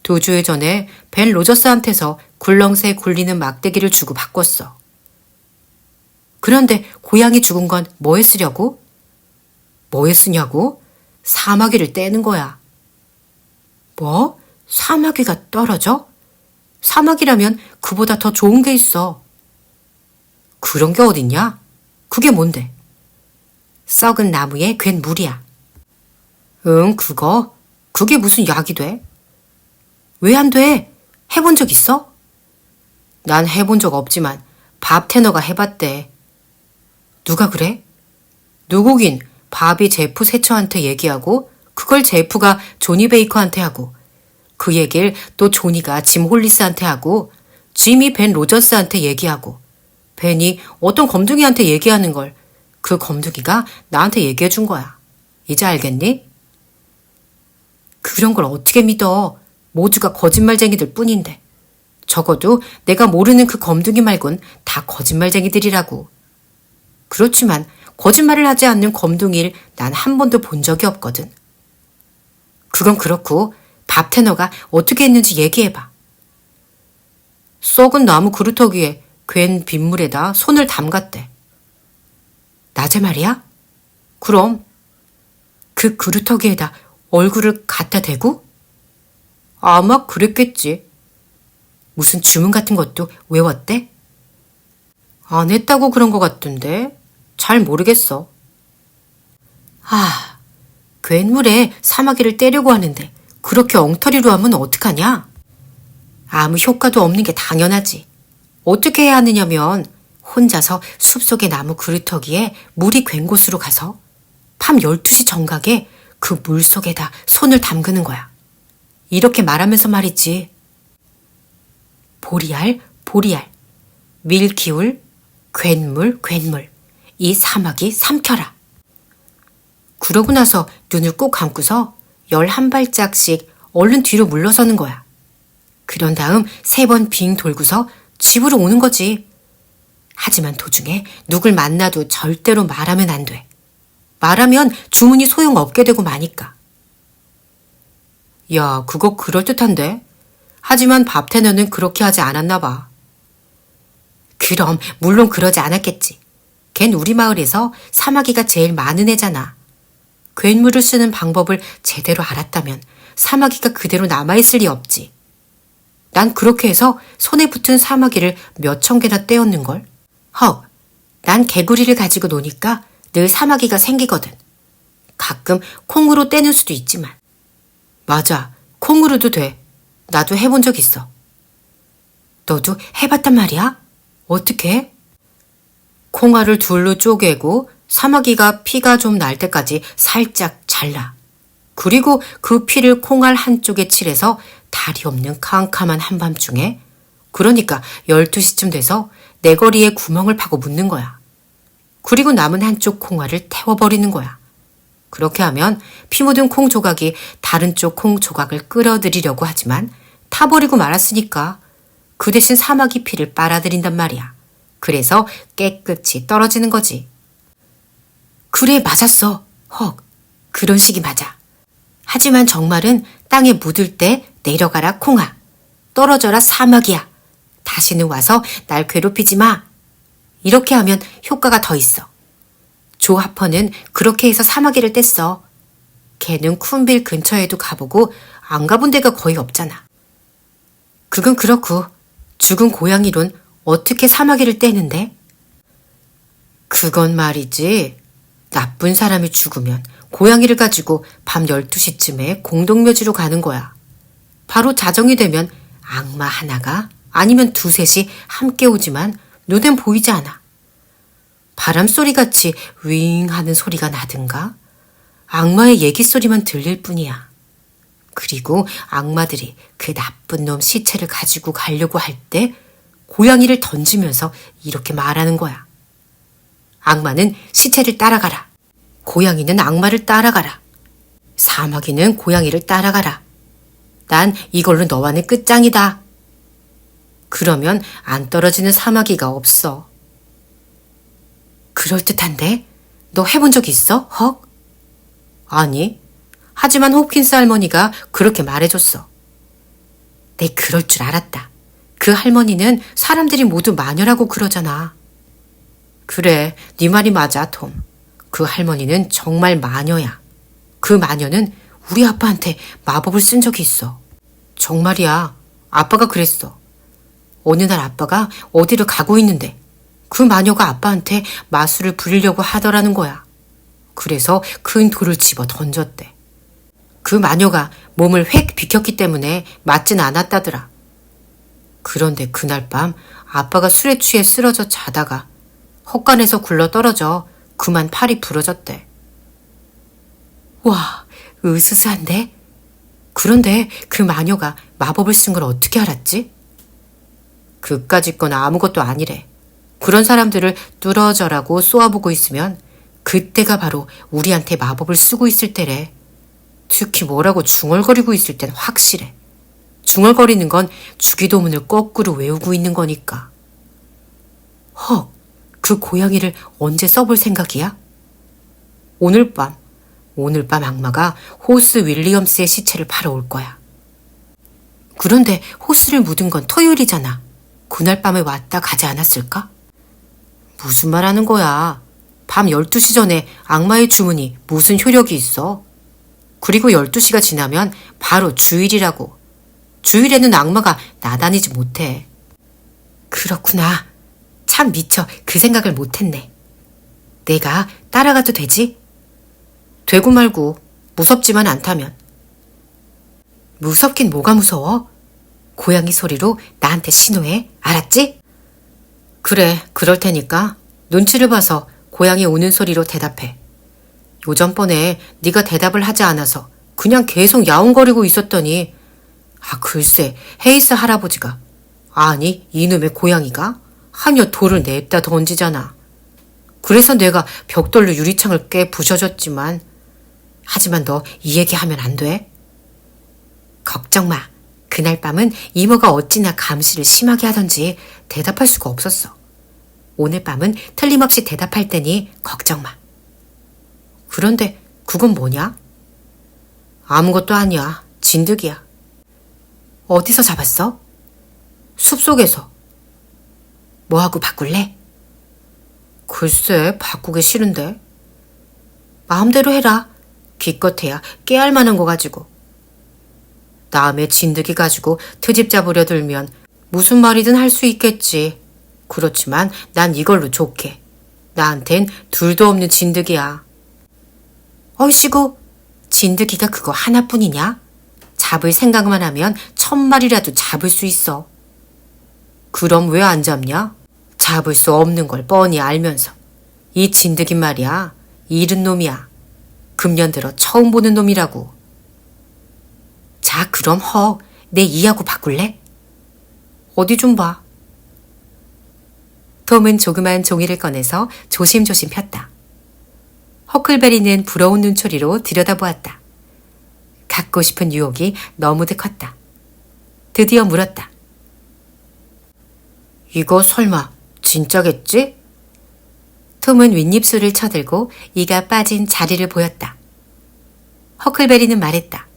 2주일 전에 벤 로저스한테서 굴렁쇠 굴리는 막대기를 주고 바꿨어. 그런데 고양이 죽은 건 뭐에 쓰려고? 뭐에 쓰냐고? 사마귀를 떼는 거야. 뭐? 사마귀가 떨어져? 사마귀라면 그보다 더 좋은 게 있어. 그런 게 어딨냐? 그게 뭔데? 썩은 나무에 괜 물이야. 응, 그거? 그게 무슨 약이 돼? 왜 안 돼? 해본 적 있어? 난 해본 적 없지만 밥 테너가 해봤대. 누가 그래? 누구긴 밥이 제프 세처한테 얘기하고 그걸 제프가 조니 베이커한테 하고 그 얘기를 또 조니가 짐 홀리스한테 하고 짐이 벤 로저스한테 얘기하고 벤이 어떤 검둥이한테 얘기하는 걸 그 검둥이가 나한테 얘기해 준 거야. 이제 알겠니? 그런 걸 어떻게 믿어? 모두가 거짓말쟁이들 뿐인데. 적어도 내가 모르는 그 검둥이 말곤 다 거짓말쟁이들이라고. 그렇지만 거짓말을 하지 않는 검둥이를 난 한 번도 본 적이 없거든. 그건 그렇고 밥 테너가 어떻게 했는지 얘기해봐. 썩은 나무 그루터기에 괜 빗물에다 손을 담갔대. 낮에 말이야? 그럼. 그 그루터기에다 얼굴을 갖다 대고? 아마 그랬겠지. 무슨 주문 같은 것도 외웠대? 안 했다고 그런 것 같던데 잘 모르겠어. 아, 괜물에 사마귀를 떼려고 하는데 그렇게 엉터리로 하면 어떡하냐? 아무 효과도 없는 게 당연하지. 어떻게 해야 하느냐면 혼자서 숲속의 나무 그루터기에 물이 괜 곳으로 가서 밤 12시 정각에 그 물속에다 손을 담그는 거야. 이렇게 말하면서 말이지. 보리알, 보리알, 밀기울, 괜물, 괜물, 이 사마귀 삼켜라. 그러고 나서 눈을 꼭 감고서 11발짝씩 얼른 뒤로 물러서는 거야. 그런 다음 3번 빙 돌고서 집으로 오는 거지. 하지만 도중에 누굴 만나도 절대로 말하면 안 돼. 말하면 주문이 소용없게 되고 마니까. 야, 그거 그럴듯한데? 하지만 밥 테너는 그렇게 하지 않았나 봐. 그럼 물론 그러지 않았겠지. 걘 우리 마을에서 사마귀가 제일 많은 애잖아. 괜물을 쓰는 방법을 제대로 알았다면 사마귀가 그대로 남아있을 리 없지. 난 그렇게 해서 손에 붙은 사마귀를 몇천 개나 떼었는걸. 헉, 난 개구리를 가지고 노니까 늘 사마귀가 생기거든. 가끔 콩으로 떼는 수도 있지만. 맞아, 콩으로도 돼. 나도 해본 적 있어. 너도 해봤단 말이야? 어떻게? 콩알을 둘로 쪼개고 사마귀가 피가 좀 날 때까지 살짝 잘라. 그리고 그 피를 콩알 한쪽에 칠해서 달이 없는 캄캄한 한밤중에, 그러니까 12시쯤 돼서 내거리에 구멍을 파고 묻는 거야. 그리고 남은 한쪽 콩알을 태워버리는 거야. 그렇게 하면 피 묻은 콩 조각이 다른 쪽 콩 조각을 끌어들이려고 하지만 타버리고 말았으니까 그 대신 사마귀 피를 빨아들인단 말이야. 그래서 깨끗이 떨어지는 거지. 그래, 맞았어. 헉, 그런 식이 맞아. 하지만 정말은 땅에 묻을 때 내려가라 콩아. 떨어져라 사마귀야. 다시는 와서 날 괴롭히지 마. 이렇게 하면 효과가 더 있어. 조 하퍼는 그렇게 해서 사마귀를 뗐어. 걔는 쿤빌 근처에도 가보고 안 가본 데가 거의 없잖아. 그건 그렇고 죽은 고양이론 어떻게 사마귀를 떼는데? 그건 말이지. 나쁜 사람이 죽으면 고양이를 가지고 밤 12시쯤에 공동묘지로 가는 거야. 바로 자정이 되면 악마 하나가 아니면 2, 3이 함께 오지만 눈엔 보이지 않아. 바람소리같이 윙 하는 소리가 나든가 악마의 얘기소리만 들릴 뿐이야. 그리고 악마들이 그 나쁜 놈 시체를 가지고 가려고 할 때 고양이를 던지면서 이렇게 말하는 거야. 악마는 시체를 따라가라. 고양이는 악마를 따라가라. 사마귀는 고양이를 따라가라. 난 이걸로 너와는 끝장이다. 그러면 안 떨어지는 사마귀가 없어. 그럴듯한데? 너 해본 적 있어, 헉? 아니, 하지만 홉킨스 할머니가 그렇게 말해줬어. 내 그럴 줄 알았다. 그 할머니는 사람들이 모두 마녀라고 그러잖아. 그래, 네 말이 맞아, 톰. 그 할머니는 정말 마녀야. 그 마녀는 우리 아빠한테 마법을 쓴 적이 있어. 정말이야. 아빠가 그랬어. 어느 날 아빠가 어디를 가고 있는데 그 마녀가 아빠한테 마술을 부리려고 하더라는 거야. 그래서 큰 돌을 집어 던졌대. 그 마녀가 몸을 획 비켰기 때문에 맞진 않았다더라. 그런데 그날 밤 아빠가 술에 취해 쓰러져 자다가 헛간에서 굴러 떨어져 그만 팔이 부러졌대. 와, 으스스한데? 그런데 그 마녀가 마법을 쓴 걸 어떻게 알았지? 그까짓 건 아무것도 아니래. 그런 사람들을 뚫어져라고 쏘아보고 있으면 그때가 바로 우리한테 마법을 쓰고 있을 때래. 특히 뭐라고 중얼거리고 있을 땐 확실해. 중얼거리는 건 주기도문을 거꾸로 외우고 있는 거니까. 헉, 그 고양이를 언제 써볼 생각이야? 오늘 밤 악마가 호스 윌리엄스의 시체를 팔아 올 거야. 그런데 호스를 묻은 건 토요일이잖아. 그날 밤에 왔다 가지 않았을까? 무슨 말 하는 거야? 밤 12시 전에 악마의 주문이 무슨 효력이 있어? 그리고 12시가 지나면 바로 주일이라고. 주일에는 악마가 나다니지 못해. 그렇구나. 참 미처 그 생각을 못했네. 내가 따라가도 되지? 되고 말고 무섭지만 않다면. 무섭긴 뭐가 무서워? 고양이 소리로 나한테 신호해. 알았지? 그래, 그럴 테니까 눈치를 봐서 고양이 우는 소리로 대답해. 요전번에 네가 대답을 하지 않아서 그냥 계속 야옹거리고 있었더니 글쎄 헤이스 할아버지가 아니 이놈의 고양이가 하며 돌을 냅다 던지잖아. 그래서 내가 벽돌로 유리창을 깨 부셔졌지만 하지만 너 이 얘기하면 안 돼. 걱정 마. 그날 밤은 이모가 어찌나 감시를 심하게 하던지 대답할 수가 없었어. 오늘 밤은 틀림없이 대답할 테니 걱정 마. 그런데 그건 뭐냐? 아무것도 아니야. 진드기야. 어디서 잡았어? 숲속에서. 뭐하고 바꿀래? 글쎄, 바꾸기 싫은데. 마음대로 해라. 기껏해야 깨알 만한 거 가지고. 남의 진드기 가지고 트집 잡으려 들면 무슨 말이든 할 수 있겠지. 그렇지만 난 이걸로 좋게. 나한텐 둘도 없는 진드기야. 어이씨구, 진드기가 그거 하나뿐이냐? 잡을 생각만 하면 1000마리라도 잡을 수 있어. 그럼 왜 안 잡냐? 잡을 수 없는 걸 뻔히 알면서. 이 진드기 말이야. 잃은 놈이야. 금년 들어 처음 보는 놈이라고. 자, 그럼 내 이하고 바꿀래? 어디 좀 봐. 톰은 조그만 종이를 꺼내서 조심조심 폈다. 허클베리는 부러운 눈초리로 들여다보았다. 갖고 싶은 유혹이 너무도 컸다. 드디어 물었다. 이거 설마 진짜겠지? 톰은 윗입술을 쳐들고 이가 빠진 자리를 보였다. 허클베리는 말했다.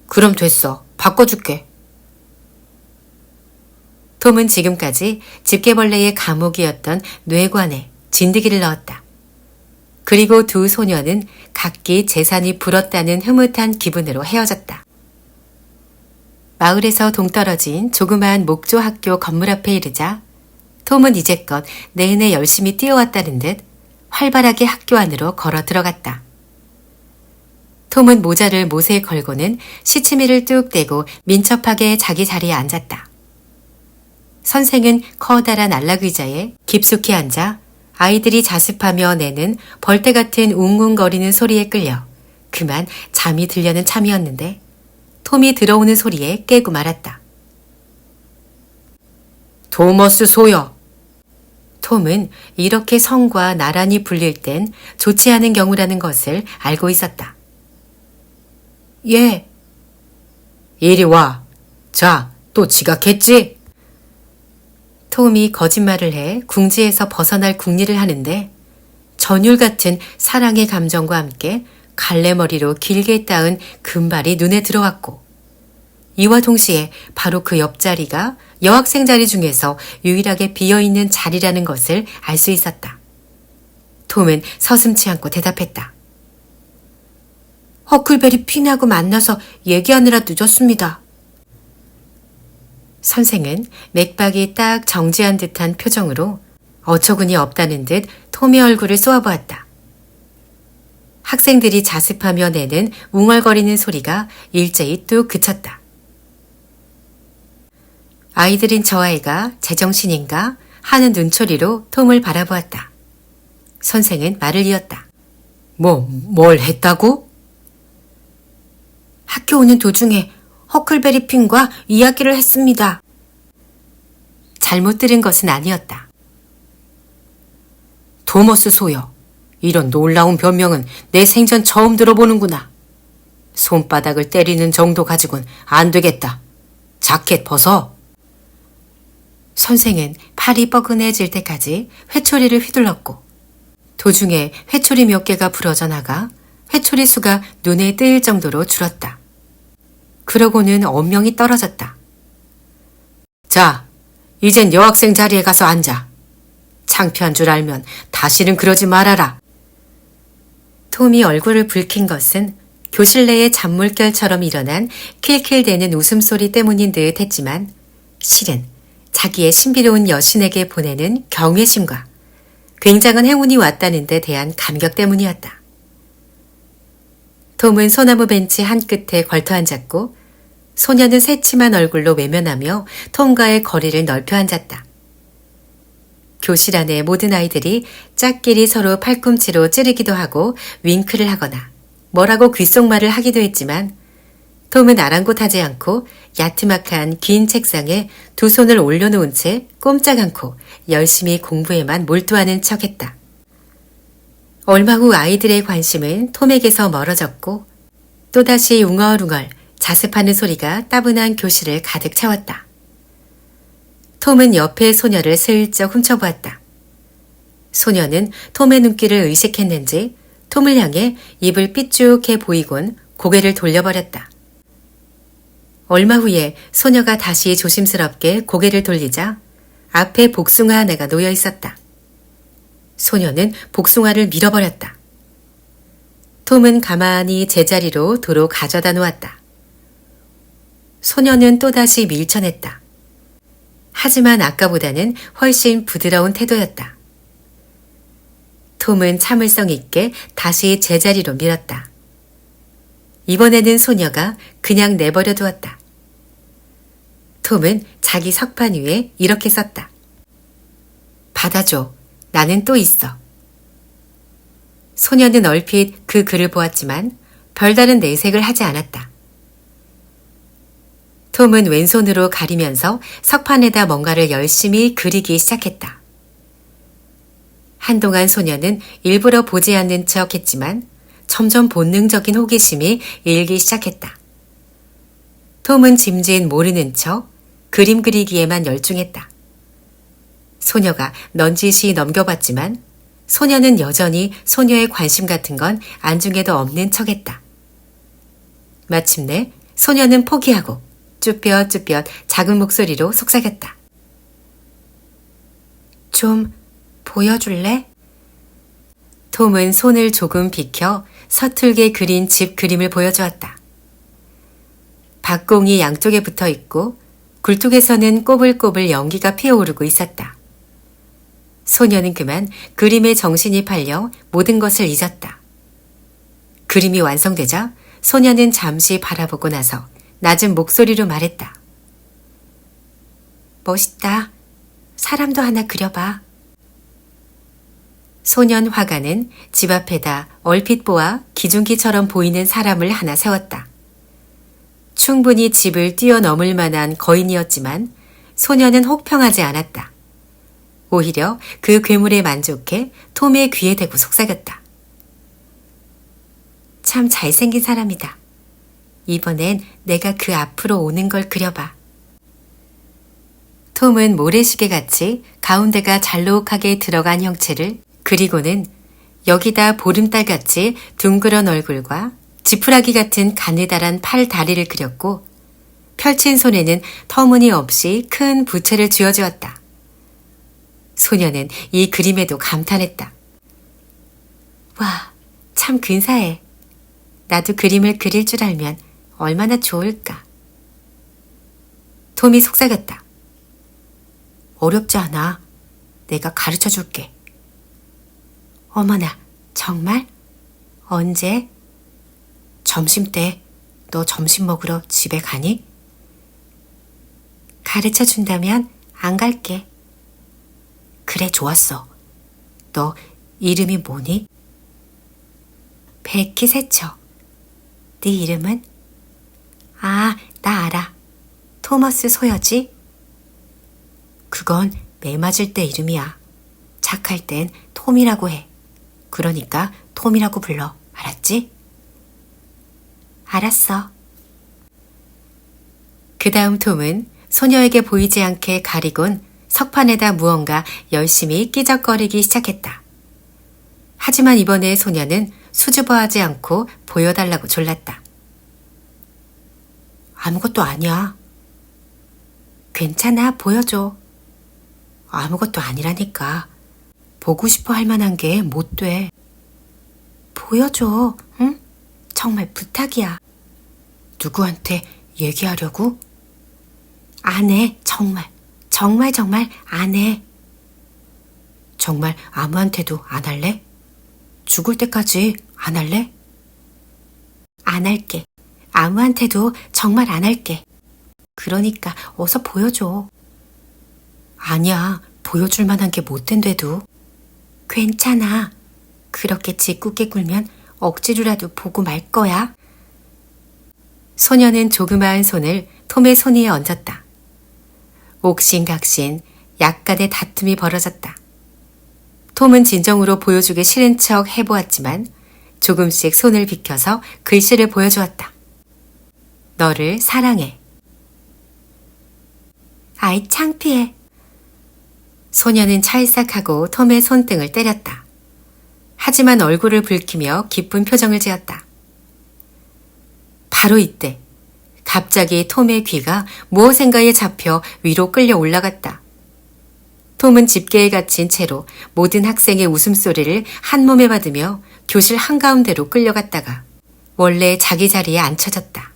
그럼 됐어. 바꿔줄게. 톰은 지금까지 집게벌레의 감옥이었던 뇌관에 진드기를 넣었다. 그리고 두 소녀는 각기 재산이 불었다는 흐뭇한 기분으로 헤어졌다. 마을에서 동떨어진 조그마한 목조 학교 건물 앞에 이르자 톰은 이제껏 내내 열심히 뛰어왔다는 듯 활발하게 학교 안으로 걸어 들어갔다. 톰은 모자를 못에 걸고는 시치미를 뚝 떼고 민첩하게 자기 자리에 앉았다. 선생은 커다란 안락의자에 깊숙이 앉아 아이들이 자습하며 내는 벌떼 같은 웅웅거리는 소리에 끌려 그만 잠이 들려는 참이었는데 톰이 들어오는 소리에 깨고 말았다. 토머스 소여. 톰은 이렇게 성과 나란히 불릴 땐 좋지 않은 경우라는 것을 알고 있었다. 예. 이리 와. 자, 또 지각했지? 톰이 거짓말을 해 궁지에서 벗어날 궁리를 하는데 전율 같은 사랑의 감정과 함께 갈래머리로 길게 따은 금발이 눈에 들어왔고 이와 동시에 바로 그 옆자리가 여학생 자리 중에서 유일하게 비어있는 자리라는 것을 알 수 있었다. 톰은 서슴지 않고 대답했다. 허클베리 핀하고 만나서 얘기하느라 늦었습니다. 선생은 맥박이 딱 정지한 듯한 표정으로 어처구니 없다는 듯 톰의 얼굴을 쏘아보았다. 학생들이 자습하며 내는 웅얼거리는 소리가 일제히 뚝 그쳤다. 아이들은 저 아이가 제정신인가 하는 눈초리로 톰을 바라보았다. 선생은 말을 이었다. 뭘 했다고? 학교 오는 도중에 허클베리 핀과 이야기를 했습니다. 잘못 들은 것은 아니었다. 토머스 소여, 이런 놀라운 변명은 내 생전 처음 들어보는구나. 손바닥을 때리는 정도 가지고는 안 되겠다. 자켓 벗어. 선생은 팔이 뻐근해질 때까지 회초리를 휘둘렀고 도중에 회초리 몇 개가 부러져 나가 회초리 수가 눈에 띄일 정도로 줄었다. 그러고는 엄명히 떨어졌다. 자, 이젠 여학생 자리에 가서 앉아. 창피한 줄 알면 다시는 그러지 말아라. 톰이 얼굴을 붉힌 것은 교실 내의 잔물결처럼 일어난 킬킬대는 웃음소리 때문인 듯 했지만 실은 자기의 신비로운 여신에게 보내는 경외심과 굉장한 행운이 왔다는 데 대한 감격 때문이었다. 톰은 소나무 벤치 한 끝에 걸터 앉았고 소녀는 새침한 얼굴로 외면하며 톰과의 거리를 넓혀 앉았다. 교실 안의 모든 아이들이 짝끼리 서로 팔꿈치로 찌르기도 하고 윙크를 하거나 뭐라고 귓속말을 하기도 했지만 톰은 아랑곳하지 않고 야트막한 긴 책상에 두 손을 올려놓은 채 꼼짝 않고 열심히 공부에만 몰두하는 척했다. 얼마 후 아이들의 관심은 톰에게서 멀어졌고 또다시 웅얼웅얼 자습하는 소리가 따분한 교실을 가득 채웠다. 톰은 옆의 소녀를 슬쩍 훔쳐보았다. 소녀는 톰의 눈길을 의식했는지 톰을 향해 입을 삐쭉해 보이곤 고개를 돌려버렸다. 얼마 후에 소녀가 다시 조심스럽게 고개를 돌리자 앞에 복숭아 하나가 놓여 있었다. 소녀는 복숭아를 밀어버렸다. 톰은 가만히 제자리로 도로 가져다 놓았다. 소녀는 또다시 밀쳐냈다. 하지만 아까보다는 훨씬 부드러운 태도였다. 톰은 참을성 있게 다시 제자리로 밀었다. 이번에는 소녀가 그냥 내버려 두었다. 톰은 자기 석판 위에 이렇게 썼다. 받아줘. 나는 또 있어. 소녀는 얼핏 그 글을 보았지만 별다른 내색을 하지 않았다. 톰은 왼손으로 가리면서 석판에다 뭔가를 열심히 그리기 시작했다. 한동안 소녀는 일부러 보지 않는 척 했지만 점점 본능적인 호기심이 일기 시작했다. 톰은 짐짓 모르는 척 그림 그리기에만 열중했다. 소녀가 넌지시 넘겨봤지만 소녀는 여전히 소녀의 관심 같은 건 안중에도 없는 척했다. 마침내 소녀는 포기하고 쭈뼛쭈뼛 작은 목소리로 속삭였다. 좀 보여줄래? 톰은 손을 조금 비켜 서툴게 그린 집 그림을 보여주었다. 박공이 양쪽에 붙어 있고 굴뚝에서는 꼬불꼬불 연기가 피어오르고 있었다. 소녀는 그만 그림에 정신이 팔려 모든 것을 잊었다. 그림이 완성되자 소녀는 잠시 바라보고 나서 낮은 목소리로 말했다. 멋있다. 사람도 하나 그려봐. 소년 화가는 집 앞에다 얼핏 보아 기중기처럼 보이는 사람을 하나 세웠다. 충분히 집을 뛰어넘을 만한 거인이었지만 소녀는 혹평하지 않았다. 오히려 그 괴물에 만족해 톰의 귀에 대고 속삭였다. 참 잘생긴 사람이다. 이번엔 내가 그 앞으로 오는 걸 그려봐. 톰은 모래시계같이 가운데가 잘록하게 들어간 형체를 그리고는 여기다 보름달같이 둥그런 얼굴과 지푸라기 같은 가느다란 팔 다리를 그렸고 펼친 손에는 터무니없이 큰 부채를 쥐어주었다. 소녀는 이 그림에도 감탄했다. 와, 참 근사해. 나도 그림을 그릴 줄 알면 얼마나 좋을까. 톰이 속삭였다. 어렵지 않아. 내가 가르쳐 줄게. 어머나, 정말? 언제? 점심때. 너 점심 먹으러 집에 가니? 가르쳐 준다면 안 갈게. 그래, 좋았어. 너 이름이 뭐니? 베키 세처. 네 이름은? 아, 나 알아. 토머스 소여지? 그건 매 맞을 때 이름이야. 착할 땐 톰이라고 해. 그러니까 톰이라고 불러. 알았지? 알았어. 그 다음 톰은 소녀에게 보이지 않게 가리곤 석판에다 무언가 열심히 끼적거리기 시작했다. 하지만 이번에 소녀는 수줍어하지 않고 보여달라고 졸랐다. 아무것도 아니야. 괜찮아, 보여줘. 아무것도 아니라니까. 보고 싶어 할 만한 게 못 돼. 보여줘, 응? 정말 부탁이야. 누구한테 얘기하려고? 안 해, 정말. 정말 안 해. 정말 아무한테도 안 할래? 죽을 때까지 안 할래? 안 할게. 아무한테도 정말 안 할게. 그러니까 어서 보여줘. 아니야, 보여줄 만한 게 못 된데도. 괜찮아. 그렇게 짓궂게 굴면 억지로라도 보고 말 거야. 소녀는 조그마한 손을 톰의 손 위에 얹었다. 옥신각신 약간의 다툼이 벌어졌다. 톰은 진정으로 보여주기 싫은 척 해보았지만 조금씩 손을 비켜서 글씨를 보여주었다. 너를 사랑해. 아이, 창피해. 소녀는 찰싹하고 톰의 손등을 때렸다. 하지만 얼굴을 붉히며 기쁜 표정을 지었다. 바로 이때 갑자기 톰의 귀가 무엇인가에 잡혀 위로 끌려 올라갔다. 톰은 집게에 갇힌 채로 모든 학생의 웃음소리를 한 몸에 받으며 교실 한가운데로 끌려갔다가 원래 자기 자리에 앉혀졌다.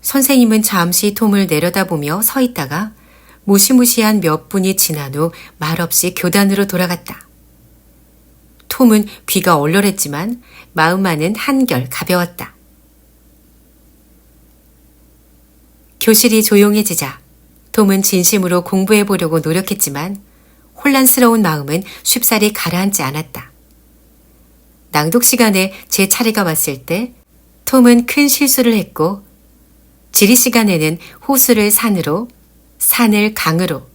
선생님은 잠시 톰을 내려다보며 서 있다가 무시무시한 몇 분이 지난 후 말없이 교단으로 돌아갔다. 톰은 귀가 얼얼했지만 마음만은 한결 가벼웠다. 교실이 조용해지자 톰은 진심으로 공부해 보려고 노력했지만 혼란스러운 마음은 쉽사리 가라앉지 않았다. 낭독 시간에 제 차례가 왔을 때 톰은 큰 실수를 했고 지리 시간에는 호수를 산으로, 산을 강으로,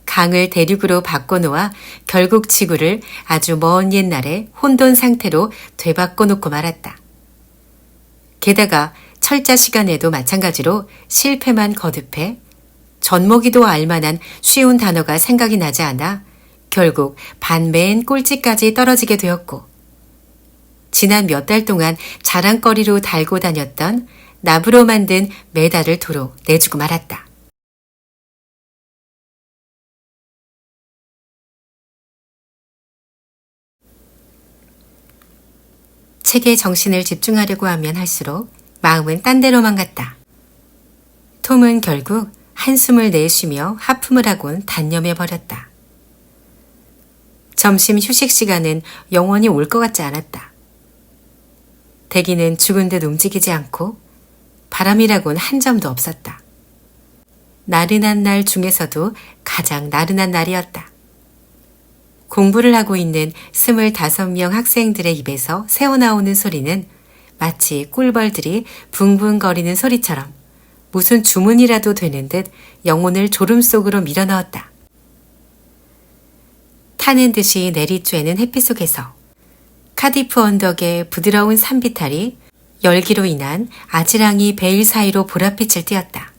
강을 대륙으로 바꿔놓아 결국 지구를 아주 먼 옛날에 혼돈 상태로 되바꿔놓고 말았다. 게다가 철자 시간에도 마찬가지로 실패만 거듭해 젖먹이도 알만한 쉬운 단어가 생각이 나지 않아 결국 반맨 꼴찌까지 떨어지게 되었고 지난 몇 달 동안 자랑거리로 달고 다녔던 나무로 만든 메달을 도로 내주고 말았다. 책에 정신을 집중하려고 하면 할수록 마음은 딴 데로만 갔다. 톰은 결국 한숨을 내쉬며 하품을 하곤 단념해 버렸다. 점심 휴식 시간은 영원히 올 것 같지 않았다. 대기는 죽은 듯 움직이지 않고 바람이라곤 한 점도 없었다. 나른한 날 중에서도 가장 나른한 날이었다. 공부를 하고 있는 25명 학생들의 입에서 새어나오는 소리는 마치 꿀벌들이 붕붕거리는 소리처럼 무슨 주문이라도 되는 듯 영혼을 졸음 속으로 밀어넣었다. 타는 듯이 내리쬐는 햇빛 속에서 카디프 언덕의 부드러운 산비탈이 열기로 인한 아지랑이 베일 사이로 보랏빛을 띄었다.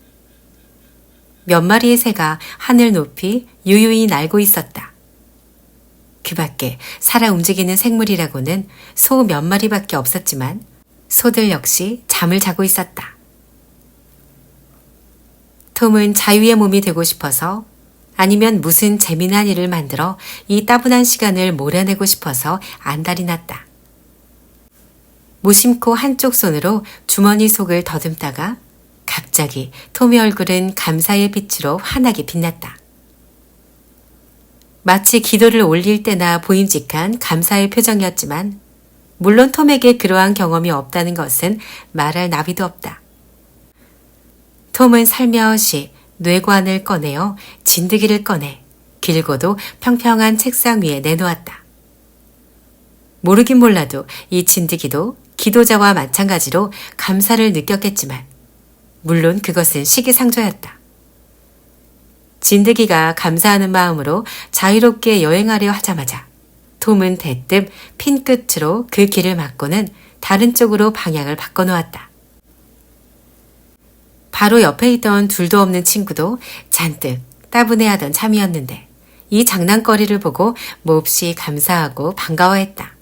몇 마리의 새가 하늘 높이 유유히 날고 있었다. 그 밖에 살아 움직이는 생물이라고는 소 몇 마리밖에 없었지만 소들 역시 잠을 자고 있었다. 톰은 자유의 몸이 되고 싶어서 아니면 무슨 재미난 일을 만들어 이 따분한 시간을 몰아내고 싶어서 안달이 났다. 무심코 한쪽 손으로 주머니 속을 더듬다가 갑자기 톰의 얼굴은 감사의 빛으로 환하게 빛났다. 마치 기도를 올릴 때나 보임직한 감사의 표정이었지만 물론 톰에게 그러한 경험이 없다는 것은 말할 나위도 없다. 톰은 살며시 뇌관을 꺼내어 진드기를 꺼내 길고도 평평한 책상 위에 내놓았다. 모르긴 몰라도 이 진드기도 기도자와 마찬가지로 감사를 느꼈겠지만 물론 그것은 시기상조였다. 진드기가 감사하는 마음으로 자유롭게 여행하려 하자마자 톰은 대뜸 핀 끝으로 그 길을 막고는 다른 쪽으로 방향을 바꿔놓았다. 바로 옆에 있던 둘도 없는 친구도 잔뜩 따분해하던 참이었는데 이 장난거리를 보고 몹시 감사하고 반가워했다.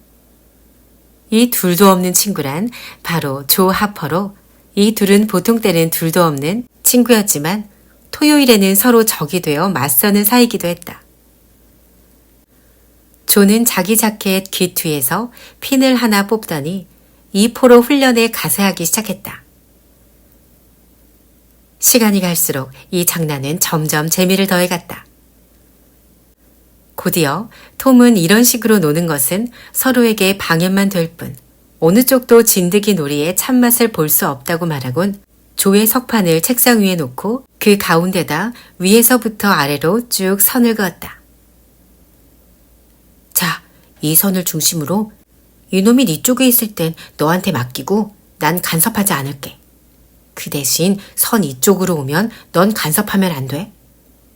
이 둘도 없는 친구란 바로 조 하퍼로 이 둘은 보통 때는 둘도 없는 친구였지만 토요일에는 서로 적이 되어 맞서는 사이기도 했다. 조는 자기 자켓 귀뒤에서 핀을 하나 뽑더니 이 포로 훈련에 가세하기 시작했다. 시간이 갈수록 이 장난은 점점 재미를 더해갔다. 곧이어 톰은 이런 식으로 노는 것은 서로에게 방해만 될 뿐 어느 쪽도 진드기 놀이의 참맛을 볼 수 없다고 말하곤 조의 석판을 책상 위에 놓고 그 가운데다 위에서부터 아래로 쭉 선을 그었다. 자, 이 선을 중심으로 이놈이 네 쪽에 있을 땐 너한테 맡기고 난 간섭하지 않을게. 그 대신 선 이쪽으로 오면 넌 간섭하면 안 돼.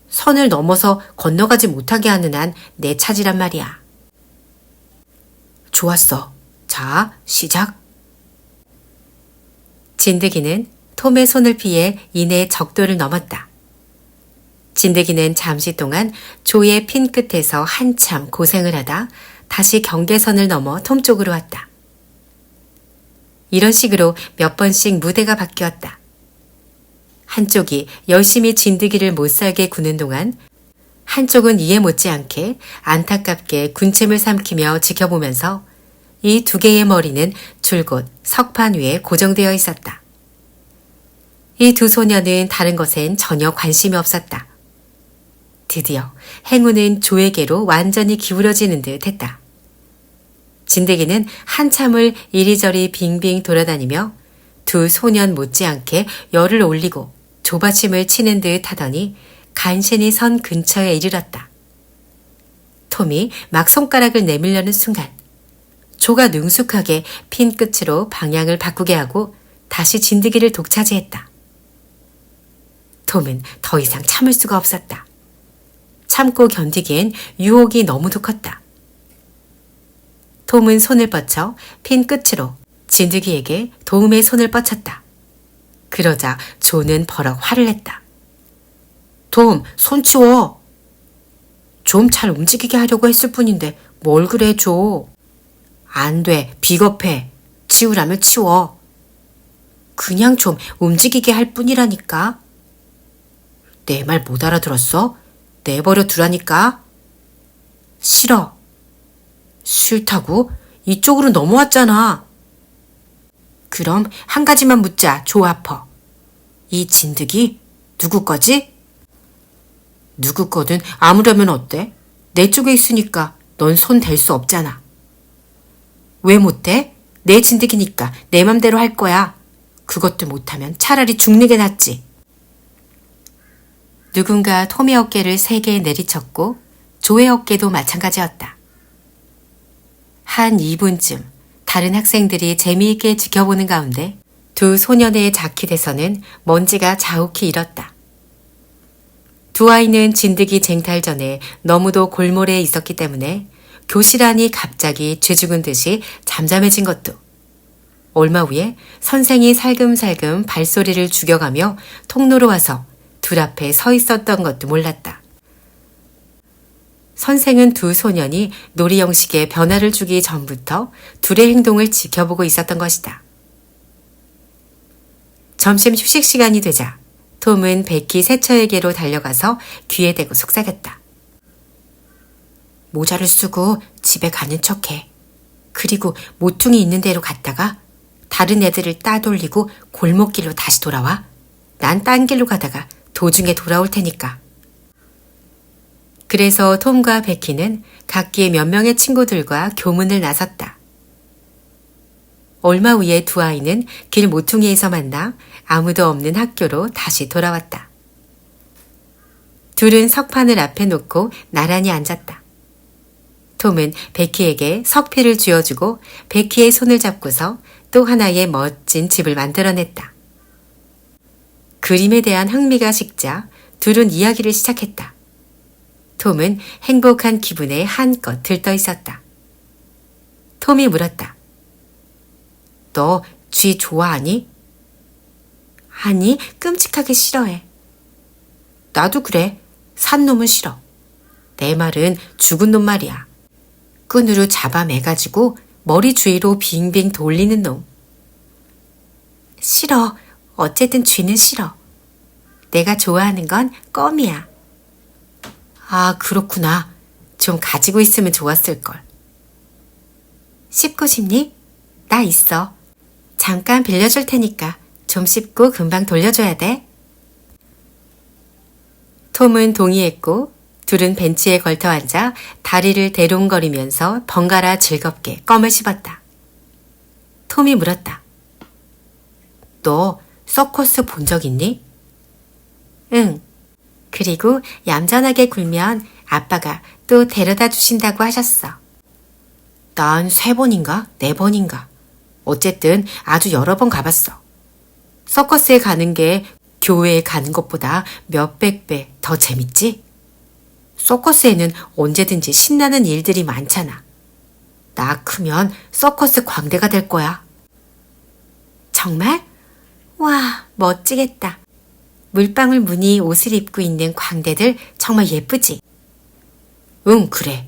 선을 넘어서 건너가지 못하게 하는 한 내 차지란 말이야. 좋았어. 자, 시작. 진드기는 톰의 손을 피해 이내 적도를 넘었다. 진드기는 잠시 동안 조의 핀 끝에서 한참 고생을 하다 다시 경계선을 넘어 톰 쪽으로 왔다. 이런 식으로 몇 번씩 무대가 바뀌었다. 한쪽이 열심히 진드기를 못살게 구는 동안 한쪽은 이해 못지않게 안타깝게 군침을 삼키며 지켜보면서 이 두 개의 머리는 줄곧 석판 위에 고정되어 있었다. 이 두 소녀는 다른 것엔 전혀 관심이 없었다. 드디어 행운은 조에게로 완전히 기울어지는 듯 했다. 진드기는 한참을 이리저리 빙빙 돌아다니며 두 소년 못지않게 열을 올리고 조바심을 치는 듯 하더니 간신히 선 근처에 이르렀다. 톰이 막 손가락을 내밀려는 순간 조가 능숙하게 핀 끝으로 방향을 바꾸게 하고 다시 진드기를 독차지했다. 톰은 더 이상 참을 수가 없었다. 참고 견디기엔 유혹이 너무도 컸다. 톰은 손을 뻗쳐 핀 끝으로 진드기에게 도움의 손을 뻗쳤다. 그러자 조는 버럭 화를 냈다. 톰, 손 치워. 좀 잘 움직이게 하려고 했을 뿐인데 뭘 그래, 조. 안 돼, 비겁해. 치우라면 치워. 그냥 좀 움직이게 할 뿐이라니까. 내 말 못 알아들었어? 내버려 두라니까. 싫어. 싫다고? 이쪽으로 넘어왔잖아. 그럼 한 가지만 묻자, 조 하퍼. 이 진드기 누구 거지? 누구 거든 아무려면 어때? 내 쪽에 있으니까 넌 손 댈 수 없잖아. 왜 못해? 내 진드기니까 내 맘대로 할 거야. 그것도 못하면 차라리 죽는 게 낫지. 누군가 톰의 어깨를 세게 내리쳤고 조의 어깨도 마찬가지였다. 한 2분쯤 다른 학생들이 재미있게 지켜보는 가운데 두 소년의 자켓에서는 먼지가 자욱히 일었다. 두 아이는 진드기 쟁탈 전에 너무도 골몰해 있었기 때문에 교실 안이 갑자기 쥐죽은 듯이 잠잠해진 것도 얼마 후에 선생이 살금살금 발소리를 죽여가며 통로로 와서 둘 앞에 서 있었던 것도 몰랐다. 선생은 두 소년이 놀이 형식에 변화를 주기 전부터 둘의 행동을 지켜보고 있었던 것이다. 점심 휴식 시간이 되자 톰은 베키 세처에게로 달려가서 귀에 대고 속삭였다. 모자를 쓰고 집에 가는 척해. 그리고 모퉁이 있는 데로 갔다가 다른 애들을 따돌리고 골목길로 다시 돌아와. 난 딴 길로 가다가 도중에 돌아올 테니까. 그래서 톰과 베키는 각기 몇 명의 친구들과 교문을 나섰다. 얼마 후에 두 아이는 길 모퉁이에서 만나 아무도 없는 학교로 다시 돌아왔다. 둘은 석판을 앞에 놓고 나란히 앉았다. 톰은 베키에게 석피를 쥐어주고 베키의 손을 잡고서 또 하나의 멋진 집을 만들어냈다. 그림에 대한 흥미가 식자 둘은 이야기를 시작했다. 톰은 행복한 기분에 한껏 들떠 있었다. 톰이 물었다. 너 쥐 좋아하니? 아니, 끔찍하게 싫어해. 나도 그래. 산 놈은 싫어. 내 말은 죽은 놈 말이야. 끈으로 잡아매가지고 머리 주위로 빙빙 돌리는 놈. 싫어. 어쨌든 쥐는 싫어. 내가 좋아하는 건 껌이야. 아, 그렇구나. 좀 가지고 있으면 좋았을걸. 씹고 싶니? 나 있어. 잠깐 빌려줄 테니까 좀 씹고 금방 돌려줘야 돼. 톰은 동의했고 둘은 벤치에 걸터 앉아 다리를 대롱거리면서 번갈아 즐겁게 껌을 씹었다. 톰이 물었다. 너 서커스 본 적 있니? 응. 그리고 얌전하게 굴면 아빠가 또 데려다 주신다고 하셨어. 난 3번인가 4번인가. 어쨌든 아주 여러 번 가봤어. 서커스에 가는 게 교회에 가는 것보다 몇백 배 더 재밌지? 서커스에는 언제든지 신나는 일들이 많잖아. 나 크면 서커스 광대가 될 거야. 정말? 와, 멋지겠다. 물방울 무늬 옷을 입고 있는 광대들 정말 예쁘지? 응, 그래.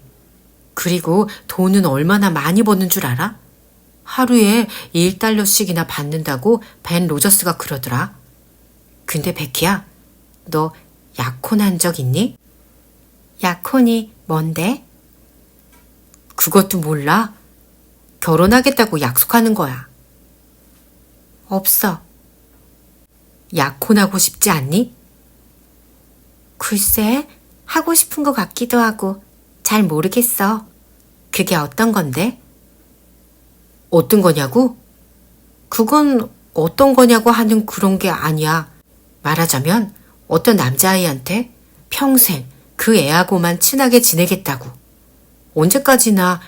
그리고 돈은 얼마나 많이 버는 줄 알아? 하루에 1달러씩이나 받는다고 벤 로저스가 그러더라. 근데 베키야, 너 약혼 한 적 있니? 약혼이 뭔데? 그것도 몰라? 결혼하겠다고 약속하는 거야. 없어. 약혼하고 싶지 않니? 글쎄, 하고 싶은 것 같기도 하고 잘 모르겠어. 그게 어떤 건데? 어떤 거냐고? 그건 어떤 거냐고 하는 그런 게 아니야. 말하자면 어떤 남자아이한테 평생 그 애하고만 친하게 지내겠다고. 언제까지나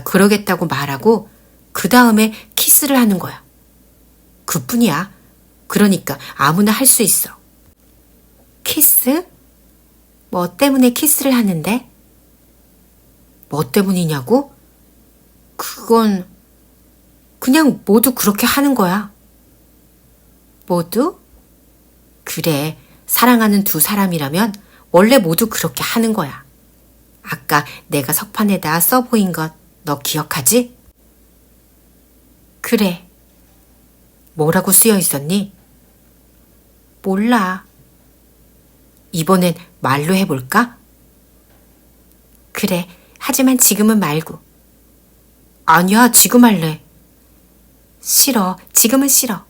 그러겠다고 말하고 그 다음에 키스를 하는 거야. 그뿐이야. 그러니까 아무나 할 수 있어. 키스? 뭐 때문에 키스를 하는데? 뭐 때문이냐고? 그건 그냥 모두 그렇게 하는 거야. 모두? 그래, 사랑하는 두 사람이라면 원래 모두 그렇게 하는 거야. 아까 내가 석판에다 써보인 것 너 기억하지? 그래. 뭐라고 쓰여 있었니? 몰라. 이번엔 말로 해볼까? 그래, 하지만 지금은 말고. 아니야, 지금 할래. 싫어, 지금은 싫어.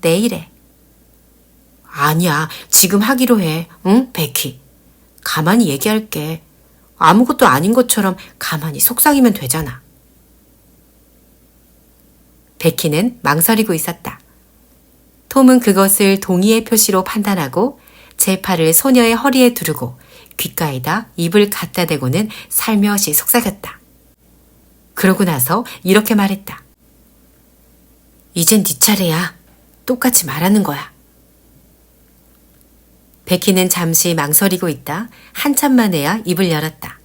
내일에. 아니야, 지금 하기로 해. 응, 베키? 가만히 얘기할게. 아무것도 아닌 것처럼 가만히 속삭이면 되잖아. 베키는 망설이고 있었다. 톰은 그것을 동의의 표시로 판단하고 제 팔을 소녀의 허리에 두르고 귓가에다 입을 갖다 대고는 살며시 속삭였다. 그러고 나서 이렇게 말했다. 이젠 네 차례야. 똑같이 말하는 거야. 베키는 잠시 망설이고 있다 한참 만에야 입을 열었다.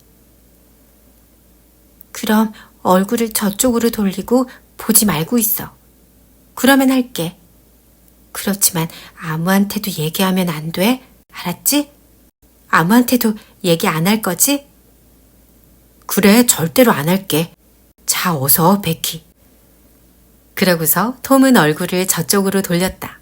그럼 얼굴을 저쪽으로 돌리고 보지 말고 있어. 그러면 할게. 그렇지만 아무한테도 얘기하면 안 돼. 알았지? 아무한테도 얘기 안 할 거지? 그래, 절대로 안 할게. 자, 어서, 베키. 그러고서 톰은 얼굴을 저쪽으로 돌렸다.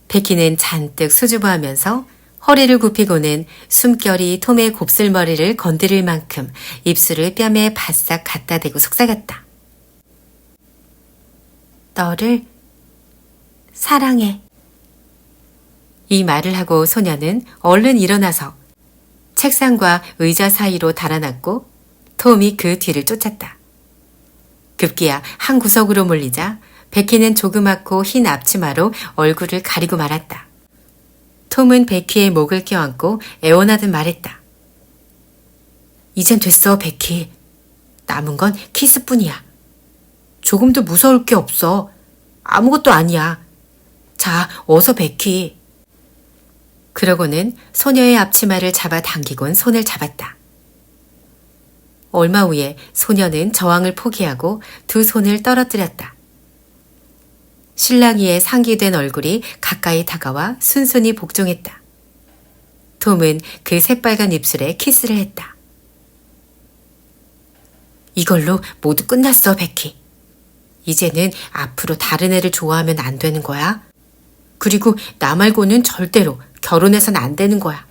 베키는 잔뜩 수줍어하면서 허리를 굽히고는 숨결이 톰의 곱슬머리를 건드릴 만큼 입술을 뺨에 바싹 갖다 대고 속삭였다. 너를 사랑해. 이 말을 하고 소녀는 얼른 일어나서 책상과 의자 사이로 달아났고 톰이 그 뒤를 쫓았다. 급기야 한 구석으로 몰리자 베키는 조그맣고 흰 앞치마로 얼굴을 가리고 말았다. 톰은 베키의 목을 껴안고 애원하듯 말했다. 이젠 됐어, 베키. 남은 건 키스뿐이야. 조금도 무서울 게 없어. 아무것도 아니야. 자, 어서 베키. 그러고는 소녀의 앞치마를 잡아당기곤 손을 잡았다. 얼마 후에 소녀는 저항을 포기하고 두 손을 떨어뜨렸다. 실랑이의 상기된 얼굴이 가까이 다가와 순순히 복종했다. 톰은 그 새빨간 입술에 키스를 했다. 이걸로 모두 끝났어, 베키. 이제는 앞으로 다른 애를 좋아하면 안 되는 거야. 그리고 나 말고는 절대로 결혼해선 안 되는 거야.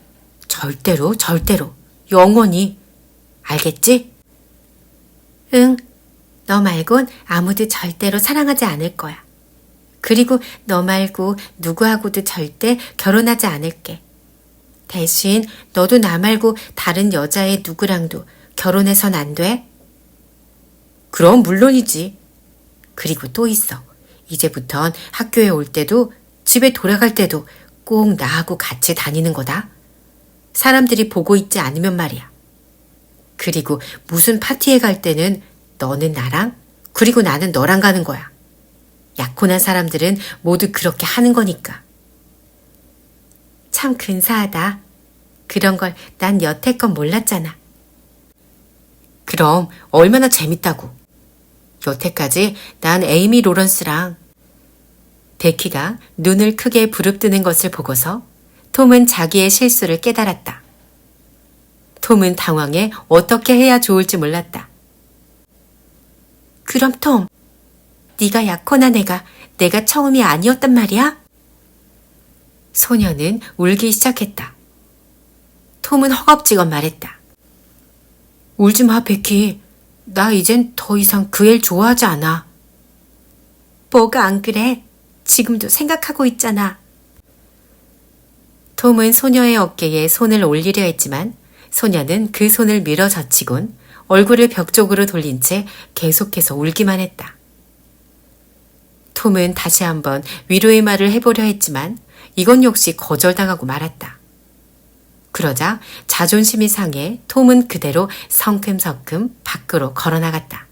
절대로, 절대로. 영원히. 알겠지? 응. 너 말곤 아무도 절대로 사랑하지 않을 거야. 그리고 너 말고 누구하고도 절대 결혼하지 않을게. 대신 너도 나 말고 다른 여자의 누구랑도 결혼해선 안 돼? 그럼 물론이지. 그리고 또 있어. 이제부턴 학교에 올 때도 집에 돌아갈 때도 꼭 나하고 같이 다니는 거다. 사람들이 보고 있지 않으면 말이야. 그리고 무슨 파티에 갈 때는 너는 나랑 그리고 나는 너랑 가는 거야. 약혼한 사람들은 모두 그렇게 하는 거니까. 참 근사하다. 그런 걸 난 여태껏 몰랐잖아. 그럼 얼마나 재밌다고. 여태까지 난 에이미 로런스랑 베키가 눈을 크게 부릅뜨는 것을 보고서 톰은 자기의 실수를 깨달았다. 톰은 당황해 어떻게 해야 좋을지 몰랐다. 그럼 톰, 네가 약혼한 애가 내가 처음이 아니었단 말이야? 소녀는 울기 시작했다. 톰은 허겁지겁 말했다. 울지 마, 베키. 나 이젠 더 이상 그 애를 좋아하지 않아. 뭐가 안 그래? 지금도 생각하고 있잖아. 톰은 소녀의 어깨에 손을 올리려 했지만 소녀는 그 손을 밀어젖히곤 얼굴을 벽 쪽으로 돌린 채 계속해서 울기만 했다. 톰은 다시 한번 위로의 말을 해보려 했지만 이건 역시 거절당하고 말았다. 그러자 자존심이 상해 톰은 그대로 성큼성큼 밖으로 걸어나갔다.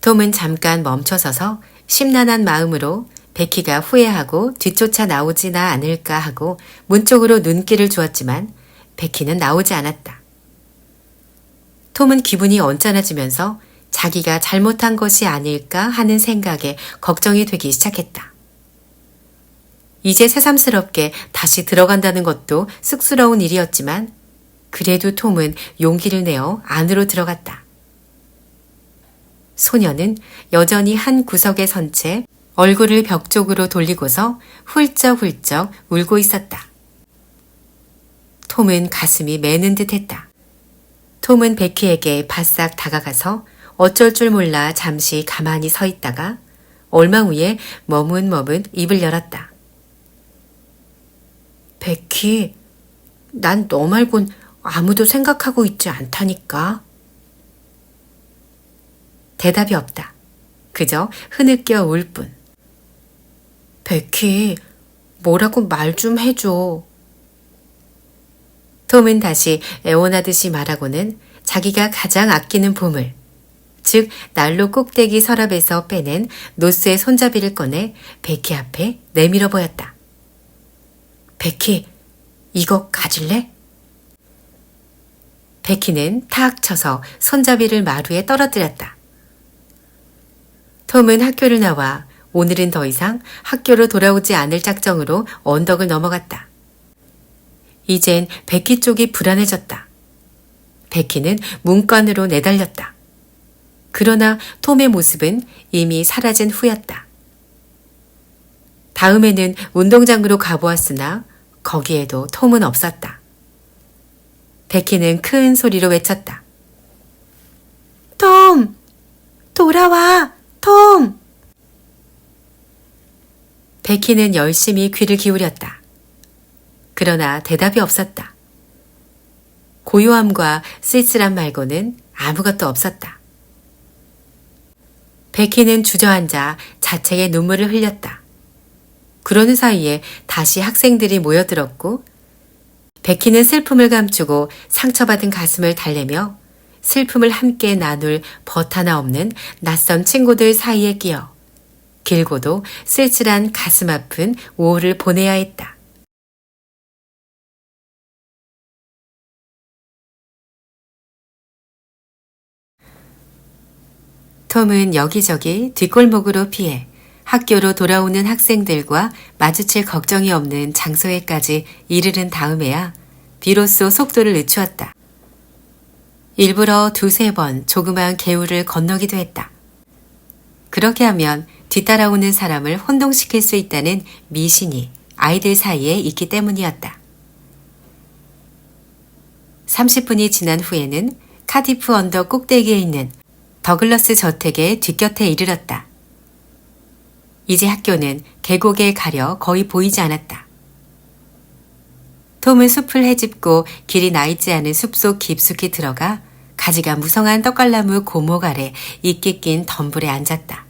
톰은 잠깐 멈춰서서 심란한 마음으로 베키가 후회하고 뒤쫓아 나오지나 않을까 하고 문 쪽으로 눈길을 주었지만 베키는 나오지 않았다. 톰은 기분이 언짢아지면서 자기가 잘못한 것이 아닐까 하는 생각에 걱정이 되기 시작했다. 이제 새삼스럽게 다시 들어간다는 것도 쑥스러운 일이었지만 그래도 톰은 용기를 내어 안으로 들어갔다. 소녀는 여전히 한 구석에 선 채 얼굴을 벽 쪽으로 돌리고서 훌쩍훌쩍 울고 있었다. 톰은 가슴이 메는 듯 했다. 톰은 베키에게 바싹 다가가서 어쩔 줄 몰라 잠시 가만히 서 있다가 얼마 후에 머문머문 입을 열었다. 베키, 난 너 말곤 아무도 생각하고 있지 않다니까. 대답이 없다. 그저 흐느껴 울 뿐. 베키, 뭐라고 말 좀 해줘. 톰은 다시 애원하듯이 말하고는 자기가 가장 아끼는 보물, 즉 난로 꼭대기 서랍에서 빼낸 노스의 손잡이를 꺼내 베키 앞에 내밀어 보였다. 베키, 이거 가질래? 베키는 탁 쳐서 손잡이를 마루에 떨어뜨렸다. 톰은 학교를 나와 오늘은 더 이상 학교로 돌아오지 않을 작정으로 언덕을 넘어갔다. 이젠 베키 쪽이 불안해졌다. 베키는 문간으로 내달렸다. 그러나 톰의 모습은 이미 사라진 후였다. 다음에는 운동장으로 가보았으나 거기에도 톰은 없었다. 베키는 큰 소리로 외쳤다. 톰! 돌아와! 톰! 베키는 열심히 귀를 기울였다. 그러나 대답이 없었다. 고요함과 쓸쓸함 말고는 아무것도 없었다. 베키는 주저앉아 자책의 눈물을 흘렸다. 그러는 사이에 다시 학생들이 모여들었고 베키는 슬픔을 감추고 상처받은 가슴을 달래며 슬픔을 함께 나눌 벗 하나 없는 낯선 친구들 사이에 끼어 길고도 쓸쓸한 가슴 아픈 5월을 보내야 했다. 톰은 여기저기 뒷골목으로 피해 학교로 돌아오는 학생들과 마주칠 걱정이 없는 장소에까지 이르른 다음에야 비로소 속도를 늦추었다. 일부러 두세 번 조그만 개울을 건너기도 했다. 그렇게 하면 뒤따라오는 사람을 혼동시킬 수 있다는 미신이 아이들 사이에 있기 때문이었다. 30분이 지난 후에는 카디프 언덕 꼭대기에 있는 더글러스 저택의 뒷곁에 이르렀다. 이제 학교는 계곡에 가려 거의 보이지 않았다. 톰은 숲을 헤집고 길이 나 있지 않은 숲속 깊숙이 들어가 가지가 무성한 떡갈나무 고목 아래 이끼 낀 덤불에 앉았다.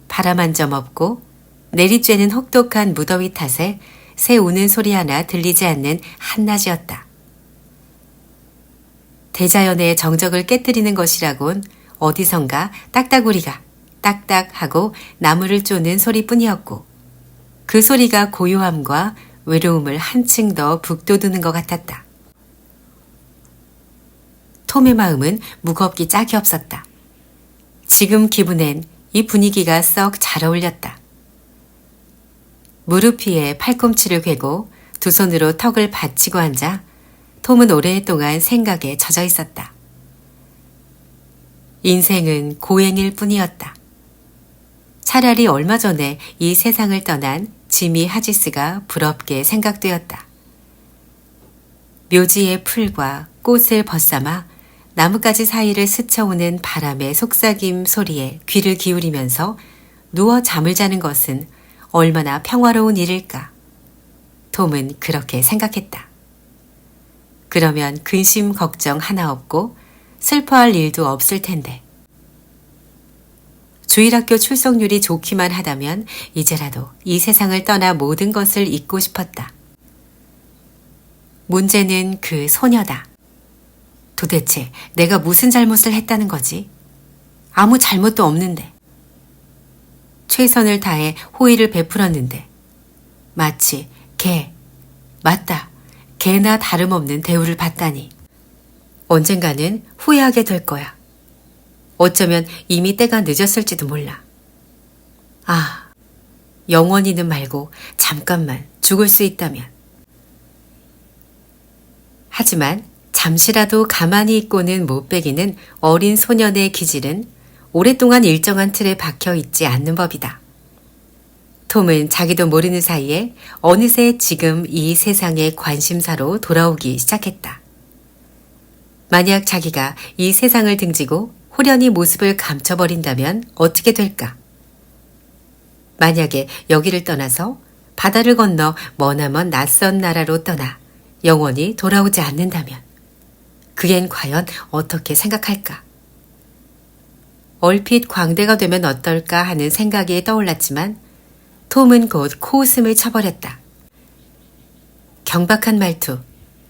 바람 한 점 없고 내리쬐는 혹독한 무더위 탓에 새 우는 소리 하나 들리지 않는 한낮이었다. 대자연의 정적을 깨뜨리는 것이라곤 어디선가 딱따구리가 딱딱하고 나무를 쪼는 소리뿐이었고 그 소리가 고요함과 외로움을 한층 더 북돋우는 것 같았다. 톰의 마음은 무겁기 짝이 없었다. 지금 기분엔 이 분위기가 썩 잘 어울렸다. 무릎 위에 팔꿈치를 괴고 두 손으로 턱을 받치고 앉아 톰은 오랫동안 생각에 젖어 있었다. 인생은 고행일 뿐이었다. 차라리 얼마 전에 이 세상을 떠난 지미 하지스가 부럽게 생각되었다. 묘지의 풀과 꽃을 벗삼아 나뭇가지 사이를 스쳐오는 바람의 속삭임 소리에 귀를 기울이면서 누워 잠을 자는 것은 얼마나 평화로운 일일까. 톰은 그렇게 생각했다. 그러면 근심 걱정 하나 없고 슬퍼할 일도 없을 텐데. 주일학교 출석률이 좋기만 하다면 이제라도 이 세상을 떠나 모든 것을 잊고 싶었다. 문제는 그 소녀다. 도대체 내가 무슨 잘못을 했다는 거지? 아무 잘못도 없는데. 최선을 다해 호의를 베풀었는데 마치 맞다. 개나 다름없는 대우를 받다니. 언젠가는 후회하게 될 거야. 어쩌면 이미 때가 늦었을지도 몰라. 아, 영원히는 말고 잠깐만 죽을 수 있다면. 하지만 잠시라도 가만히 있고는 못 배기는 어린 소년의 기질은 오랫동안 일정한 틀에 박혀 있지 않는 법이다. 톰은 자기도 모르는 사이에 어느새 지금 이 세상의 관심사로 돌아오기 시작했다. 만약 자기가 이 세상을 등지고 호련히 모습을 감춰버린다면 어떻게 될까? 만약에 여기를 떠나서 바다를 건너 머나먼 낯선 나라로 떠나 영원히 돌아오지 않는다면 그겐 과연 어떻게 생각할까? 얼핏 광대가 되면 어떨까 하는 생각이 떠올랐지만 톰은 곧 코웃음을 쳐버렸다. 경박한 말투,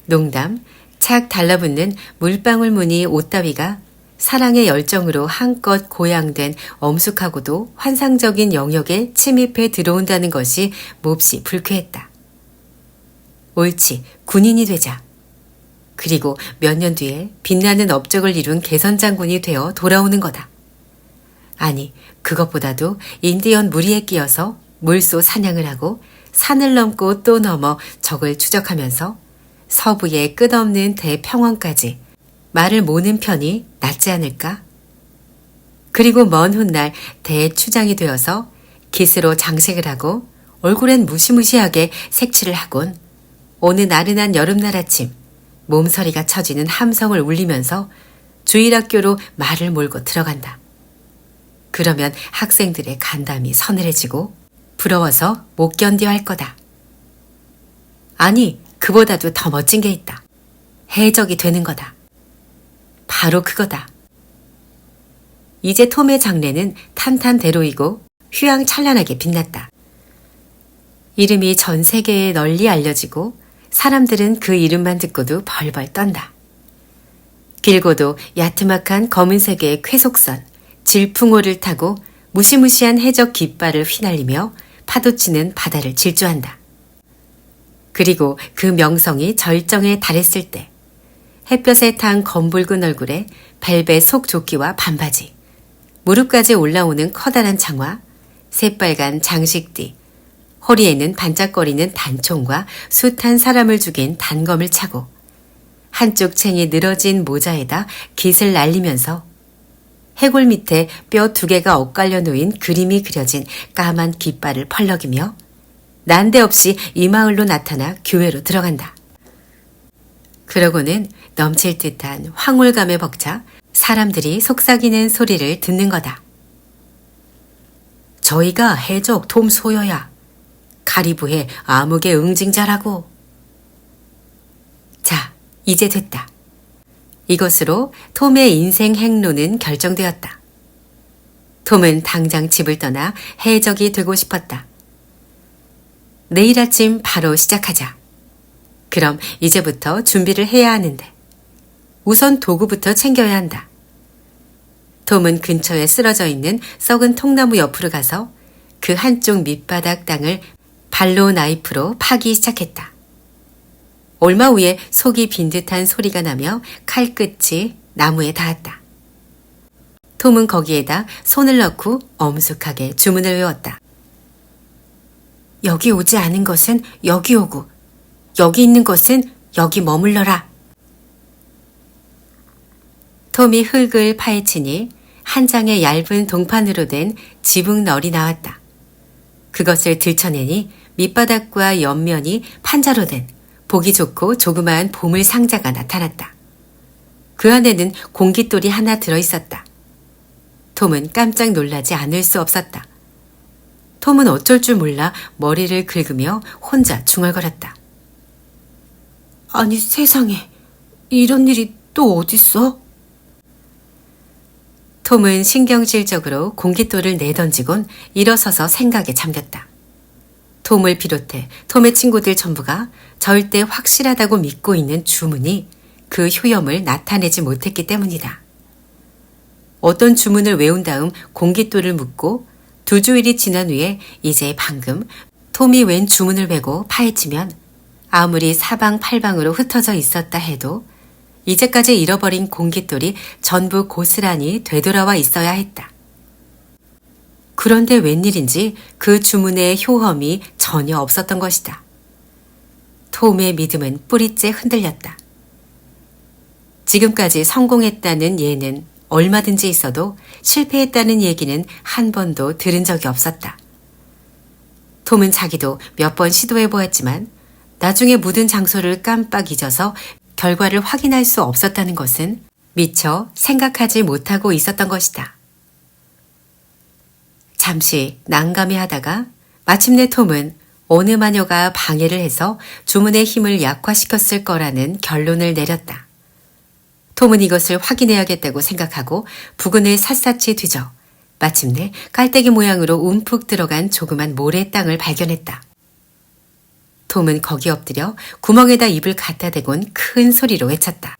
농담, 착 달라붙는 물방울 무늬 옷다위가 사랑의 열정으로 한껏 고양된 엄숙하고도 환상적인 영역에 침입해 들어온다는 것이 몹시 불쾌했다. 옳지, 군인이 되자. 그리고 몇 년 뒤에 빛나는 업적을 이룬 개선장군이 되어 돌아오는 거다. 아니, 그것보다도 인디언 무리에 끼어서 물소 사냥을 하고 산을 넘고 또 넘어 적을 추적하면서 서부의 끝없는 대평원까지 말을 모는 편이 낫지 않을까? 그리고 먼 훗날 대추장이 되어서 깃으로 장식을 하고 얼굴엔 무시무시하게 색칠을 하곤 오는 나른한 여름날 아침 몸서리가 쳐지는 함성을 울리면서 주일학교로 말을 몰고 들어간다. 그러면 학생들의 간담이 서늘해지고 부러워서 못 견뎌 할 거다. 아니, 그보다도 더 멋진 게 있다. 해적이 되는 거다. 바로 그거다. 이제 톰의 장래는 탄탄대로이고 휘황찬란하게 빛났다. 이름이 전 세계에 널리 알려지고 사람들은 그 이름만 듣고도 벌벌 떤다. 길고도 야트막한 검은색의 쾌속선, 질풍호를 타고 무시무시한 해적 깃발을 휘날리며 파도치는 바다를 질주한다. 그리고 그 명성이 절정에 달했을 때 햇볕에 탄 검붉은 얼굴에 벨벳 속조끼와 반바지, 무릎까지 올라오는 커다란 장화, 새빨간 장식띠, 허리에는 반짝거리는 단총과 숱한 사람을 죽인 단검을 차고 한쪽 챙이 늘어진 모자에다 깃을 날리면서 해골 밑에 뼈 2개가 엇갈려 놓인 그림이 그려진 까만 깃발을 펄럭이며 난데없이 이 마을로 나타나 교회로 들어간다. 그러고는 넘칠 듯한 황홀감에 벅차 사람들이 속삭이는 소리를 듣는 거다. 저희가 해적 톰 소여야. 가리부해 암흑의 응징자라고. 자, 이제 됐다. 이것으로 톰의 인생 행로는 결정되었다. 톰은 당장 집을 떠나 해적이 되고 싶었다. 내일 아침 바로 시작하자. 그럼 이제부터 준비를 해야 하는데 우선 도구부터 챙겨야 한다. 톰은 근처에 쓰러져 있는 썩은 통나무 옆으로 가서 그 한쪽 밑바닥 땅을 발로 나이프로 파기 시작했다. 얼마 후에 속이 빈 듯한 소리가 나며 칼끝이 나무에 닿았다. 톰은 거기에다 손을 넣고 엄숙하게 주문을 외웠다. 여기 오지 않은 것은 여기 오고, 여기 있는 것은 여기 머물러라. 톰이 흙을 파헤치니 한 장의 얇은 동판으로 된 지붕 널이 나왔다. 그것을 들춰내니 밑바닥과 옆면이 판자로 된 보기 좋고 조그마한 보물 상자가 나타났다. 그 안에는 공깃돌이 하나 들어있었다. 톰은 깜짝 놀라지 않을 수 없었다. 톰은 어쩔 줄 몰라 머리를 긁으며 혼자 중얼거렸다. 아니 세상에, 이런 일이 또 어딨어? 톰은 신경질적으로 공깃돌을 내던지곤 일어서서 생각에 잠겼다. 톰을 비롯해 톰의 친구들 전부가 절대 확실하다고 믿고 있는 주문이 그 효염을 나타내지 못했기 때문이다. 어떤 주문을 외운 다음 공깃돌을 묶고 2주일이 지난 후에 이제 방금 톰이 웬 주문을 외고 파헤치면 아무리 사방팔방으로 흩어져 있었다 해도 이제까지 잃어버린 공깃돌이 전부 고스란히 되돌아와 있어야 했다. 그런데 웬일인지 그 주문의 효험이 전혀 없었던 것이다. 톰의 믿음은 뿌리째 흔들렸다. 지금까지 성공했다는 예는 얼마든지 있어도 실패했다는 얘기는 한 번도 들은 적이 없었다. 톰은 자기도 몇 번 시도해 보았지만 나중에 묻은 장소를 깜빡 잊어서 결과를 확인할 수 없었다는 것은 미처 생각하지 못하고 있었던 것이다. 잠시 난감해하다가 마침내 톰은 어느 마녀가 방해를 해서 주문의 힘을 약화시켰을 거라는 결론을 내렸다. 톰은 이것을 확인해야겠다고 생각하고 부근을 샅샅이 뒤져 마침내 깔때기 모양으로 움푹 들어간 조그만 모래 땅을 발견했다. 톰은 거기 엎드려 구멍에다 입을 갖다 대곤 큰 소리로 외쳤다.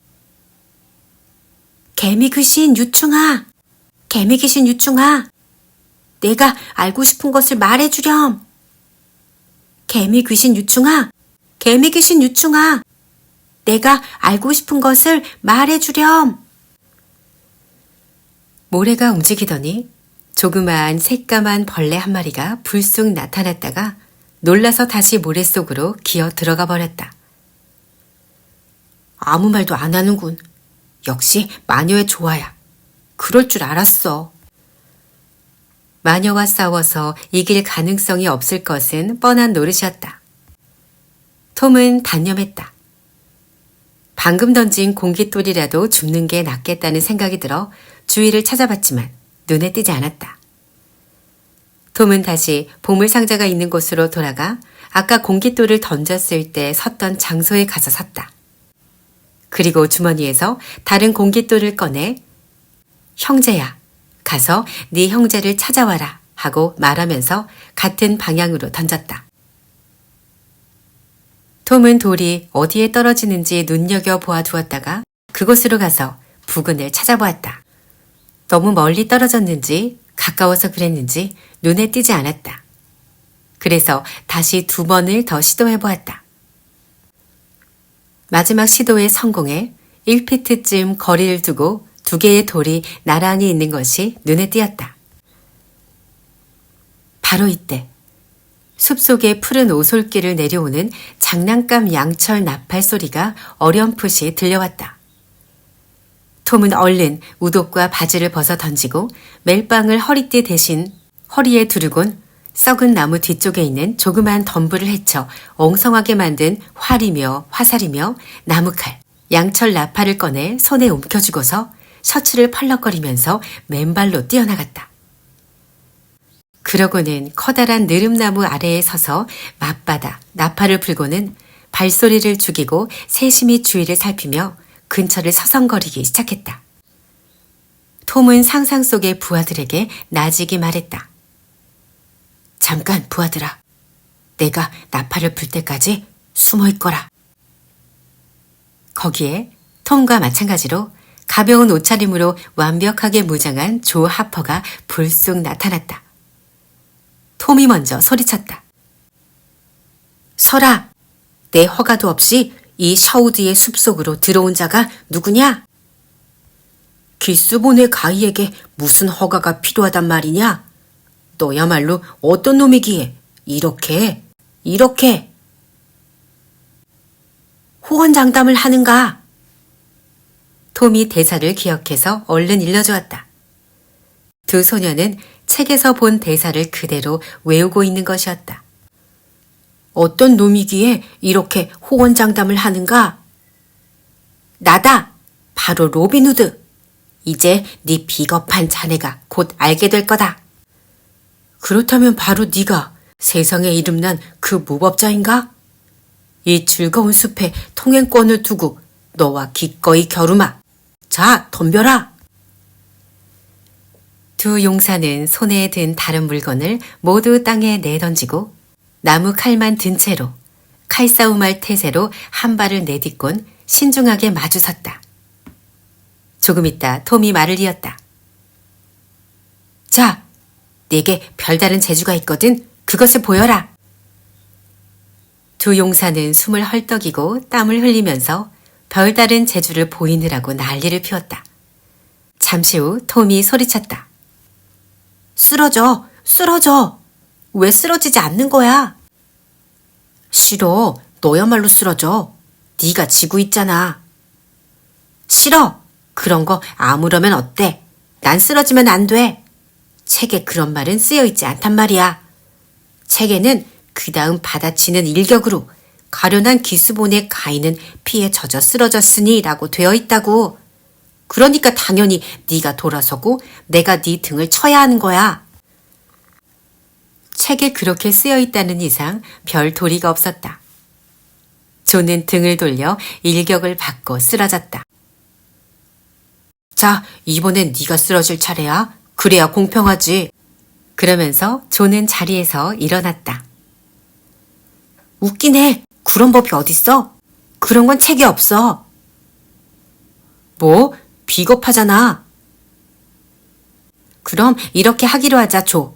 개미 귀신 유충아! 개미 귀신 유충아! 내가 알고 싶은 것을 말해주렴! 개미 귀신 유충아! 개미 귀신 유충아! 내가 알고 싶은 것을 말해주렴. 모래가 움직이더니 조그마한 새까만 벌레 한 마리가 불쑥 나타났다가 놀라서 다시 모래 속으로 기어 들어가 버렸다. 아무 말도 안 하는군. 역시 마녀의 조화야. 그럴 줄 알았어. 마녀와 싸워서 이길 가능성이 없을 것은 뻔한 노릇이었다. 톰은 단념했다. 방금 던진 공깃돌이라도 줍는 게 낫겠다는 생각이 들어 주위를 찾아봤지만 눈에 띄지 않았다. 톰은 다시 보물상자가 있는 곳으로 돌아가 아까 공깃돌을 던졌을 때 섰던 장소에 가서 섰다. 그리고 주머니에서 다른 공깃돌을 꺼내 형제야, 가서 네 형제를 찾아와라 하고 말하면서 같은 방향으로 던졌다. 톰은 돌이 어디에 떨어지는지 눈여겨보아 두었다가 그곳으로 가서 부근을 찾아보았다. 너무 멀리 떨어졌는지 가까워서 그랬는지 눈에 띄지 않았다. 그래서 다시 2번을 더 시도해보았다. 마지막 시도에 성공해 1피트쯤 거리를 두고 2개의 돌이 나란히 있는 것이 눈에 띄었다. 바로 이때 숲속의 푸른 오솔길을 내려오는 장난감 양철 나팔 소리가 어렴풋이 들려왔다. 톰은 얼른 우독과 바지를 벗어 던지고 멜빵을 허리띠 대신 허리에 두르곤 썩은 나무 뒤쪽에 있는 조그만 덤불을 헤쳐 엉성하게 만든 활이며 화살이며 나무칼, 양철 나팔을 꺼내 손에 움켜쥐고서 셔츠를 펄럭거리면서 맨발로 뛰어나갔다. 그러고는 커다란 느릅나무 아래에 서서 맞바다 나팔을 불고는 발소리를 죽이고 세심히 주위를 살피며 근처를 서성거리기 시작했다. 톰은 상상 속의 부하들에게 나지기 말했다. 잠깐 부하들아, 내가 나팔을 불 때까지 숨어 있거라. 거기에 톰과 마찬가지로 가벼운 옷차림으로 완벽하게 무장한 조 하퍼가 불쑥 나타났다. 톰이 먼저 소리쳤다. 서라! 내 허가도 없이 이 샤우드의 숲속으로 들어온 자가 누구냐? 기스본의 가이에게 무슨 허가가 필요하단 말이냐? 너야말로 어떤 놈이기에 이렇게 호언장담을 하는가? 톰이 대사를 기억해서 얼른 일러주었다. 2 소녀는 책에서 본 대사를 그대로 외우고 있는 것이었다. 어떤 놈이기에 이렇게 호언장담을 하는가? 나다! 바로 로빈후드! 이제 네 비겁한 자네가 곧 알게 될 거다. 그렇다면 바로 네가 세상에 이름난 그 무법자인가? 이 즐거운 숲에 통행권을 두고 너와 기꺼이 겨루마. 자, 덤벼라! 2 용사는 손에 든 다른 물건을 모두 땅에 내던지고 나무 칼만 든 채로 칼싸움할 태세로 한 발을 내딛곤 신중하게 마주섰다. 조금 있다 톰이 말을 이었다. 자, 네게 별다른 재주가 있거든 그것을 보여라. 2 용사는 숨을 헐떡이고 땀을 흘리면서 별다른 재주를 보이느라고 난리를 피웠다. 잠시 후 톰이 소리쳤다. 쓰러져. 왜 쓰러지지 않는 거야? 싫어. 너야말로 쓰러져. 네가 지고 있잖아. 싫어. 그런 거 아무러면 어때? 난 쓰러지면 안 돼. 책에 그런 말은 쓰여 있지 않단 말이야. 책에는 그 다음 받아치는 일격으로 가련한 기스본의 가인은 피에 젖어 쓰러졌으니 라고 되어 있다고. 그러니까 당연히 네가 돌아서고 내가 네 등을 쳐야 하는 거야. 책에 그렇게 쓰여 있다는 이상 별 도리가 없었다. 조는 등을 돌려 일격을 받고 쓰러졌다. 자, 이번엔 네가 쓰러질 차례야. 그래야 공평하지. 그러면서 조는 자리에서 일어났다. 웃기네. 그런 법이 어딨어? 그런 건 책에 없어. 뭐? 비겁하잖아. 그럼 이렇게 하기로 하자, 조.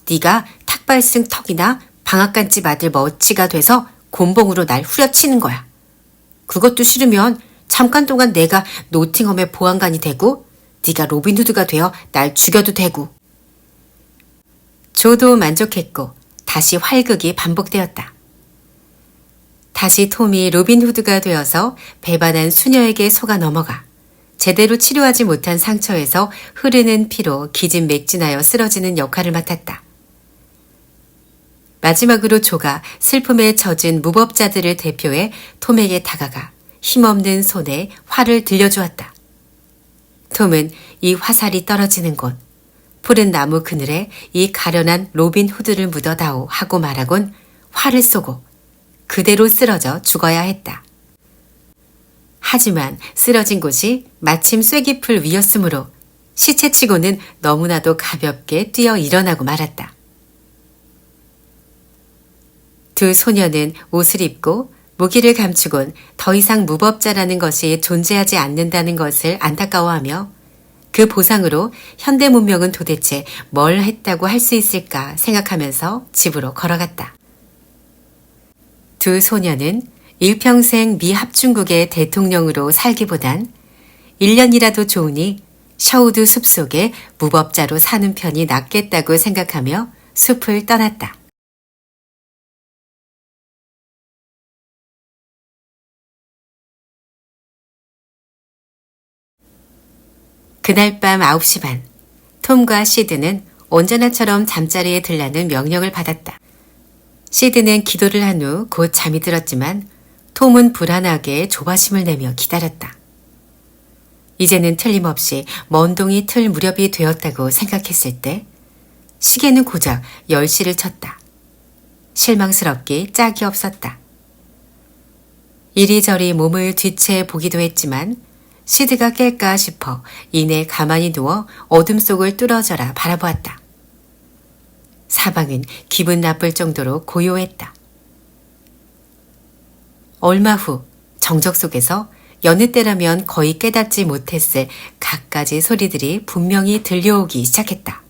네가 탁발승 턱이나 방앗간집 아들 머치가 돼서 곤봉으로 날 후려치는 거야. 그것도 싫으면 잠깐 동안 내가 노팅엄의 보안관이 되고 네가 로빈후드가 되어 날 죽여도 되고. 조도 만족했고 다시 활극이 반복되었다. 다시 톰이 로빈후드가 되어서 배반한 수녀에게 속아 넘어가 제대로 치료하지 못한 상처에서 흐르는 피로 기진맥진하여 쓰러지는 역할을 맡았다. 마지막으로 조가 슬픔에 젖은 무법자들을 대표해 톰에게 다가가 힘없는 손에 활을 들려주었다. 톰은 이 화살이 떨어지는 곳, 푸른 나무 그늘에 이 가련한 로빈 후드를 묻어다오 하고 말하곤 활을 쏘고 그대로 쓰러져 죽어야 했다. 하지만 쓰러진 곳이 마침 쐐기풀 위였으므로 시체치고는 너무나도 가볍게 뛰어 일어나고 말았다. 두 소녀는 옷을 입고 무기를 감추곤 더 이상 무법자라는 것이 존재하지 않는다는 것을 안타까워하며 그 보상으로 현대 문명은 도대체 뭘 했다고 할 수 있을까 생각하면서 집으로 걸어갔다. 두 소녀는 일평생 미 합중국의 대통령으로 살기보단 1년이라도 좋으니 셔우드 숲속에 무법자로 사는 편이 낫겠다고 생각하며 숲을 떠났다. 그날 밤 9시 반, 톰과 시드는 온전한처럼 잠자리에 들라는 명령을 받았다. 시드는 기도를 한 후 곧 잠이 들었지만 톰은 불안하게 조바심을 내며 기다렸다. 이제는 틀림없이 먼동이 틀 무렵이 되었다고 생각했을 때 시계는 고작 10시를 쳤다. 실망스럽게 짝이 없었다. 이리저리 몸을 뒤채 보기도 했지만 시드가 깰까 싶어 이내 가만히 누워 어둠 속을 뚫어져라 바라보았다. 사방은 기분 나쁠 정도로 고요했다. 얼마 후 정적 속에서 여느 때라면 거의 깨닫지 못했을 갖가지 소리들이 분명히 들려오기 시작했다.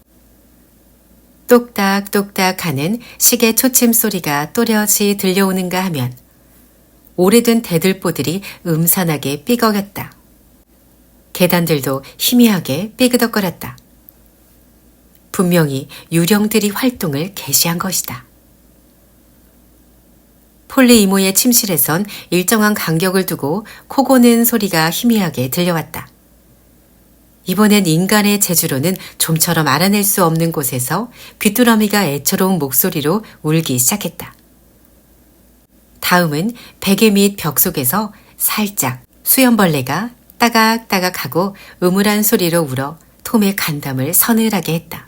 똑딱똑딱 하는 시계 초침 소리가 또렷이 들려오는가 하면 오래된 대들보들이 음산하게 삐걱였다. 계단들도 희미하게 삐그덕거렸다. 분명히 유령들이 활동을 개시한 것이다. 폴리 이모의 침실에선 일정한 간격을 두고 코 고는 소리가 희미하게 들려왔다. 이번엔 인간의 재주로는 좀처럼 알아낼 수 없는 곳에서 귀뚜라미가 애처로운 목소리로 울기 시작했다. 다음은 베개 및 벽 속에서 살짝 수염벌레가 따각따각하고 음울한 소리로 울어 톰의 간담을 서늘하게 했다.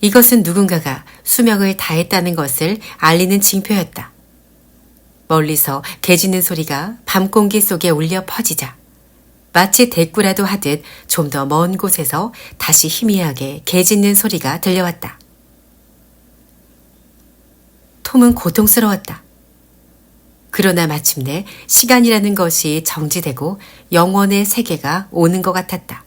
이것은 누군가가 수명을 다했다는 것을 알리는 징표였다. 멀리서 개 짖는 소리가 밤 공기 속에 울려 퍼지자 마치 대꾸라도 하듯 좀 더 먼 곳에서 다시 희미하게 개 짖는 소리가 들려왔다. 톰은 고통스러웠다. 그러나 마침내 시간이라는 것이 정지되고 영원의 세계가 오는 것 같았다.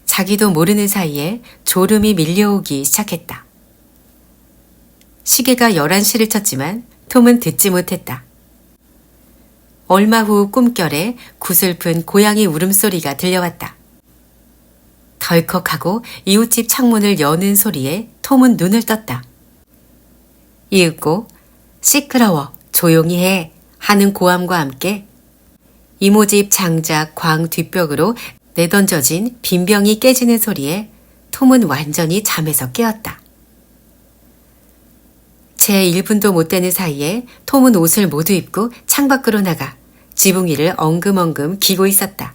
자기도 모르는 사이에 졸음이 밀려오기 시작했다. 시계가 11시를 쳤지만 톰은 듣지 못했다. 얼마 후 꿈결에 구슬픈 고양이 울음소리가 들려왔다. 덜컥하고 이웃집 창문을 여는 소리에 톰은 눈을 떴다. 이윽고 시끄러워 조용히 해 하는 고함과 함께 이모집 장작 광 뒷벽으로 내던져진 빈병이 깨지는 소리에 톰은 완전히 잠에서 깨었다. 채 1분도 못 되는 사이에 톰은 옷을 모두 입고 창밖으로 나가 지붕 위를 엉금엉금 기고 있었다.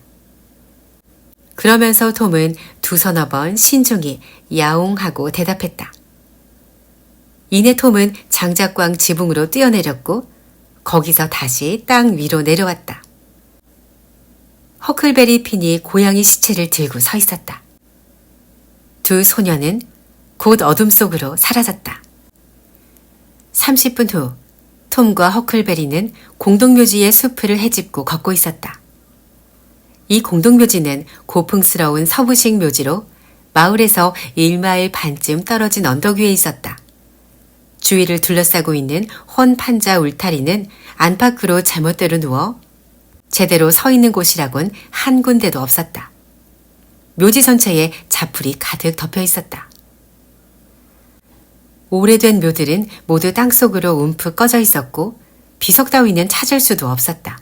그러면서 톰은 두서너 번 신중히 야옹하고 대답했다. 이내 톰은 장작광 지붕으로 뛰어내렸고 거기서 다시 땅 위로 내려왔다. 허클베리 핀이 고양이 시체를 들고 서 있었다. 두 소녀는 곧 어둠 속으로 사라졌다. 30분 후 톰과 허클베리는 공동묘지의 숲을 헤집고 걷고 있었다. 이 공동묘지는 고풍스러운 서부식 묘지로 마을에서 1마일 반쯤 떨어진 언덕 위에 있었다. 주위를 둘러싸고 있는 혼판자 울타리는 안팎으로 제멋대로 누워 제대로 서 있는 곳이라곤 한 군데도 없었다. 묘지 전체에 자풀이 가득 덮여 있었다. 오래된 묘들은 모두 땅속으로 움푹 꺼져 있었고 비석 따위는 찾을 수도 없었다.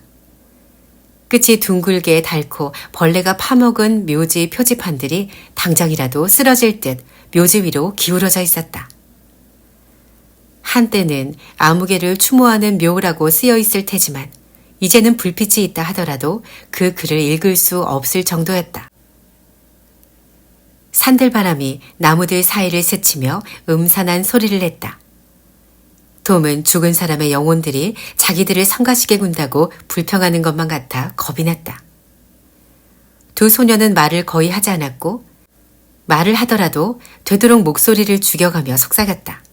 끝이 둥글게 닳고 벌레가 파먹은 묘지 표지판들이 당장이라도 쓰러질 듯 묘지 위로 기울어져 있었다. 한때는 아무개를 추모하는 묘라고 쓰여 있을 테지만 이제는 불빛이 있다 하더라도 그 글을 읽을 수 없을 정도였다. 산들바람이 나무들 사이를 스치며 음산한 소리를 냈다. 톰은 죽은 사람의 영혼들이 자기들을 성가시게 군다고 불평하는 것만 같아 겁이 났다. 두 소녀는 말을 거의 하지 않았고 말을 하더라도 되도록 목소리를 죽여가며 속삭였다.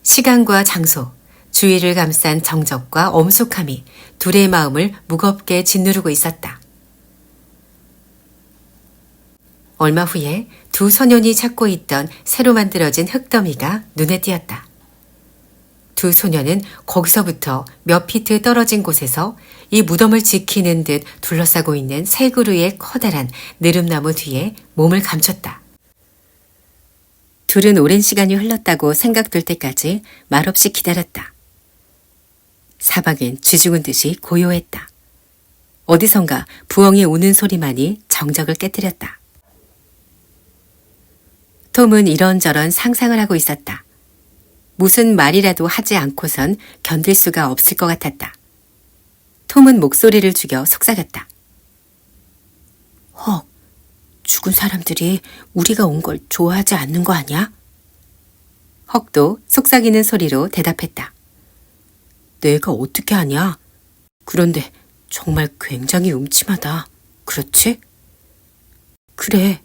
시간과 장소, 주위를 감싼 정적과 엄숙함이 둘의 마음을 무겁게 짓누르고 있었다. 얼마 후에 두 소년이 찾고 있던 새로 만들어진 흙더미가 눈에 띄었다. 두 소년은 거기서부터 몇 피트 떨어진 곳에서 이 무덤을 지키는 듯 둘러싸고 있는 세 그루의 커다란 느릅나무 뒤에 몸을 감췄다. 둘은 오랜 시간이 흘렀다고 생각될 때까지 말없이 기다렸다. 사방은 쥐죽은 듯이 고요했다. 어디선가 부엉이 우는 소리만이 정적을 깨뜨렸다. 톰은 이런저런 상상을 하고 있었다. 무슨 말이라도 하지 않고선 견딜 수가 없을 것 같았다. 톰은 목소리를 죽여 속삭였다. 헉, 죽은 사람들이 우리가 온 걸 좋아하지 않는 거 아니야? 헉도 속삭이는 소리로 대답했다. 내가 어떻게 하냐? 그런데 정말 굉장히 음침하다. 그렇지? 그래.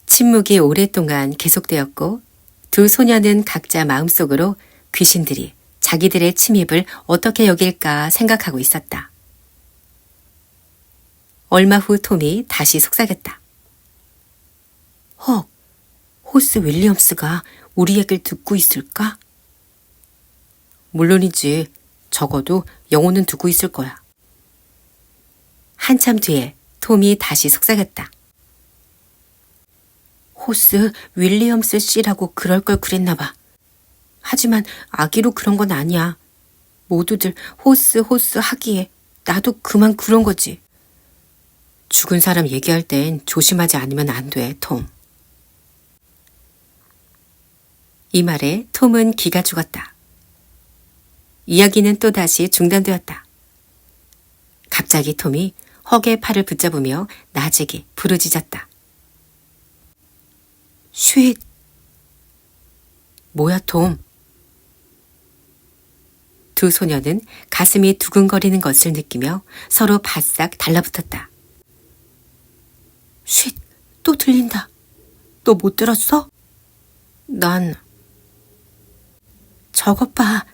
침묵이 오랫동안 계속되었고 두 소녀는 각자 마음속으로 귀신들이 자기들의 침입을 어떻게 여길까 생각하고 있었다. 얼마 후 톰이 다시 속삭였다. 헉, 호스 윌리엄스가 우리 얘기를 듣고 있을까? 물론이지. 적어도 영혼은 두고 있을 거야. 한참 뒤에 톰이 다시 속삭였다. 호스 윌리엄스 씨라고 그럴 걸 그랬나 봐. 하지만 아기로 그런 건 아니야. 모두들 호스 하기에 나도 그만 그런 거지. 죽은 사람 얘기할 땐 조심하지 않으면 안 돼, 톰. 이 말에 톰은 기가 죽었다. 이야기는 또다시 중단되었다. 갑자기 톰이 헉의 팔을 붙잡으며 나직이 부르짖었다. 쉿! 뭐야, 톰? 두 소녀는 가슴이 두근거리는 것을 느끼며 서로 바싹 달라붙었다. 쉿! 또 들린다. 너 못 들었어? 난... 저것 봐.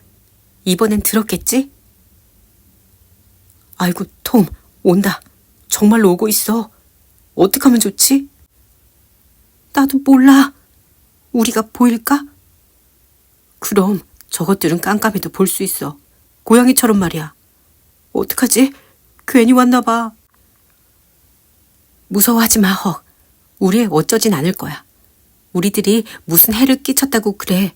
이번엔 들었겠지? 아이고, 톰, 온다. 정말로 오고 있어. 어떡하면 좋지? 나도 몰라. 우리가 보일까? 그럼 저것들은 깜깜해도 볼 수 있어. 고양이처럼 말이야. 어떡하지? 괜히 왔나 봐. 무서워하지 마, 헉. 우리 어쩌진 않을 거야. 우리들이 무슨 해를 끼쳤다고 그래.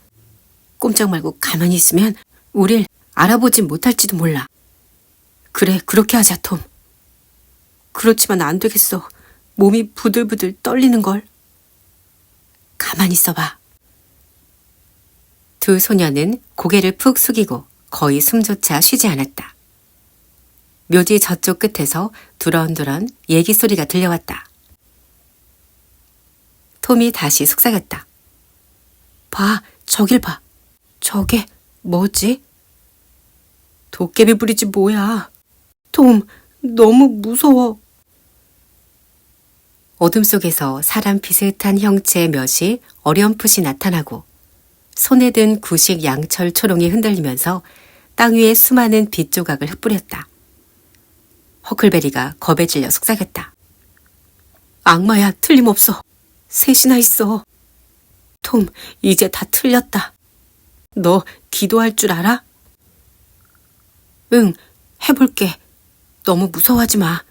꼼짝 말고 가만히 있으면 우릴 알아보지 못할지도 몰라. 그래, 그렇게 하자, 톰. 그렇지만 안 되겠어. 몸이 부들부들 떨리는걸. 가만히 있어봐. 두 소녀는 고개를 푹 숙이고 거의 숨조차 쉬지 않았다. 묘지 저쪽 끝에서 두런두런 얘기 소리가 들려왔다. 톰이 다시 속삭였다. 봐, 저길 봐. 저게 뭐지? 도깨비 불이지 뭐야. 톰, 너무 무서워. 어둠 속에서 사람 비슷한 형체의 몇이 어렴풋이 나타나고 손에 든 구식 양철 초롱이 흔들리면서 땅 위에 수많은 빛 조각을 흩뿌렸다. 허클베리가 겁에 질려 속삭였다. 악마야, 틀림없어. 셋이나 있어. 톰, 이제 다 틀렸다. 너 기도할 줄 알아? 응, 해볼게. 너무 무서워하지 마.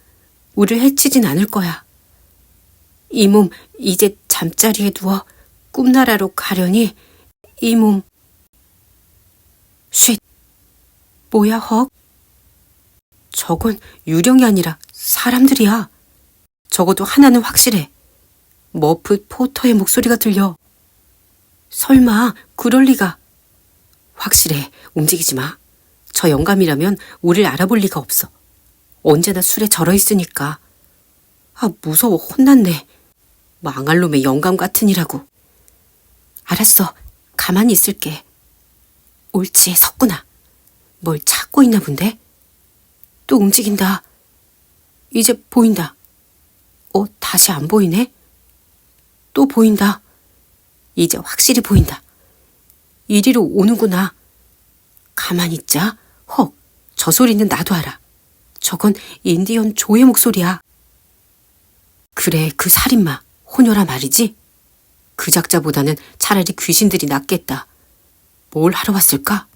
우릴 해치진 않을 거야. 이 몸 이제 잠자리에 누워 꿈나라로 가려니 이 몸. 쉿. 뭐야, 헉? 저건 유령이 아니라 사람들이야. 적어도 하나는 확실해. 머프 포터의 목소리가 들려. 설마 그럴 리가. 확실해. 움직이지 마. 저 영감이라면 우릴 알아볼 리가 없어. 언제나 술에 절어 있으니까. 아, 무서워. 혼났네. 망할 놈의 영감 같으니라고. 알았어. 가만히 있을게. 옳지, 섰구나. 뭘 찾고 있나 본데? 또 움직인다. 이제 보인다. 다시 안 보이네? 또 보인다. 이제 확실히 보인다. 이리로 오는구나. 가만히 있자. 헉, 저 소리는 나도 알아. 저건 인디언 조의 목소리야. 그래, 그 살인마, 호녀라 말이지? 그 작자보다는 차라리 귀신들이 낫겠다. 뭘 하러 왔을까?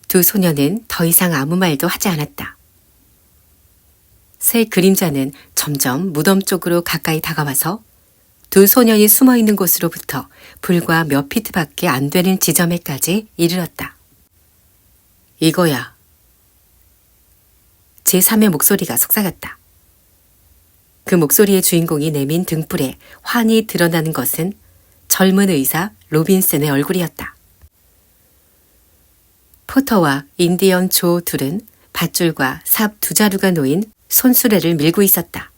두 소녀는 더 이상 아무 말도 하지 않았다. 새 그림자는 점점 무덤 쪽으로 가까이 다가와서 두 소년이 숨어있는 곳으로부터 불과 몇 피트밖에 안 되는 지점에까지 이르렀다. 이거야. 제3의 목소리가 속삭였다. 그 목소리의 주인공이 내민 등불에 환히 드러나는 것은 젊은 의사 로빈슨의 얼굴이었다. 포터와 인디언 조 둘은 밧줄과 삽 두 자루가 놓인 손수레를 밀고 있었다.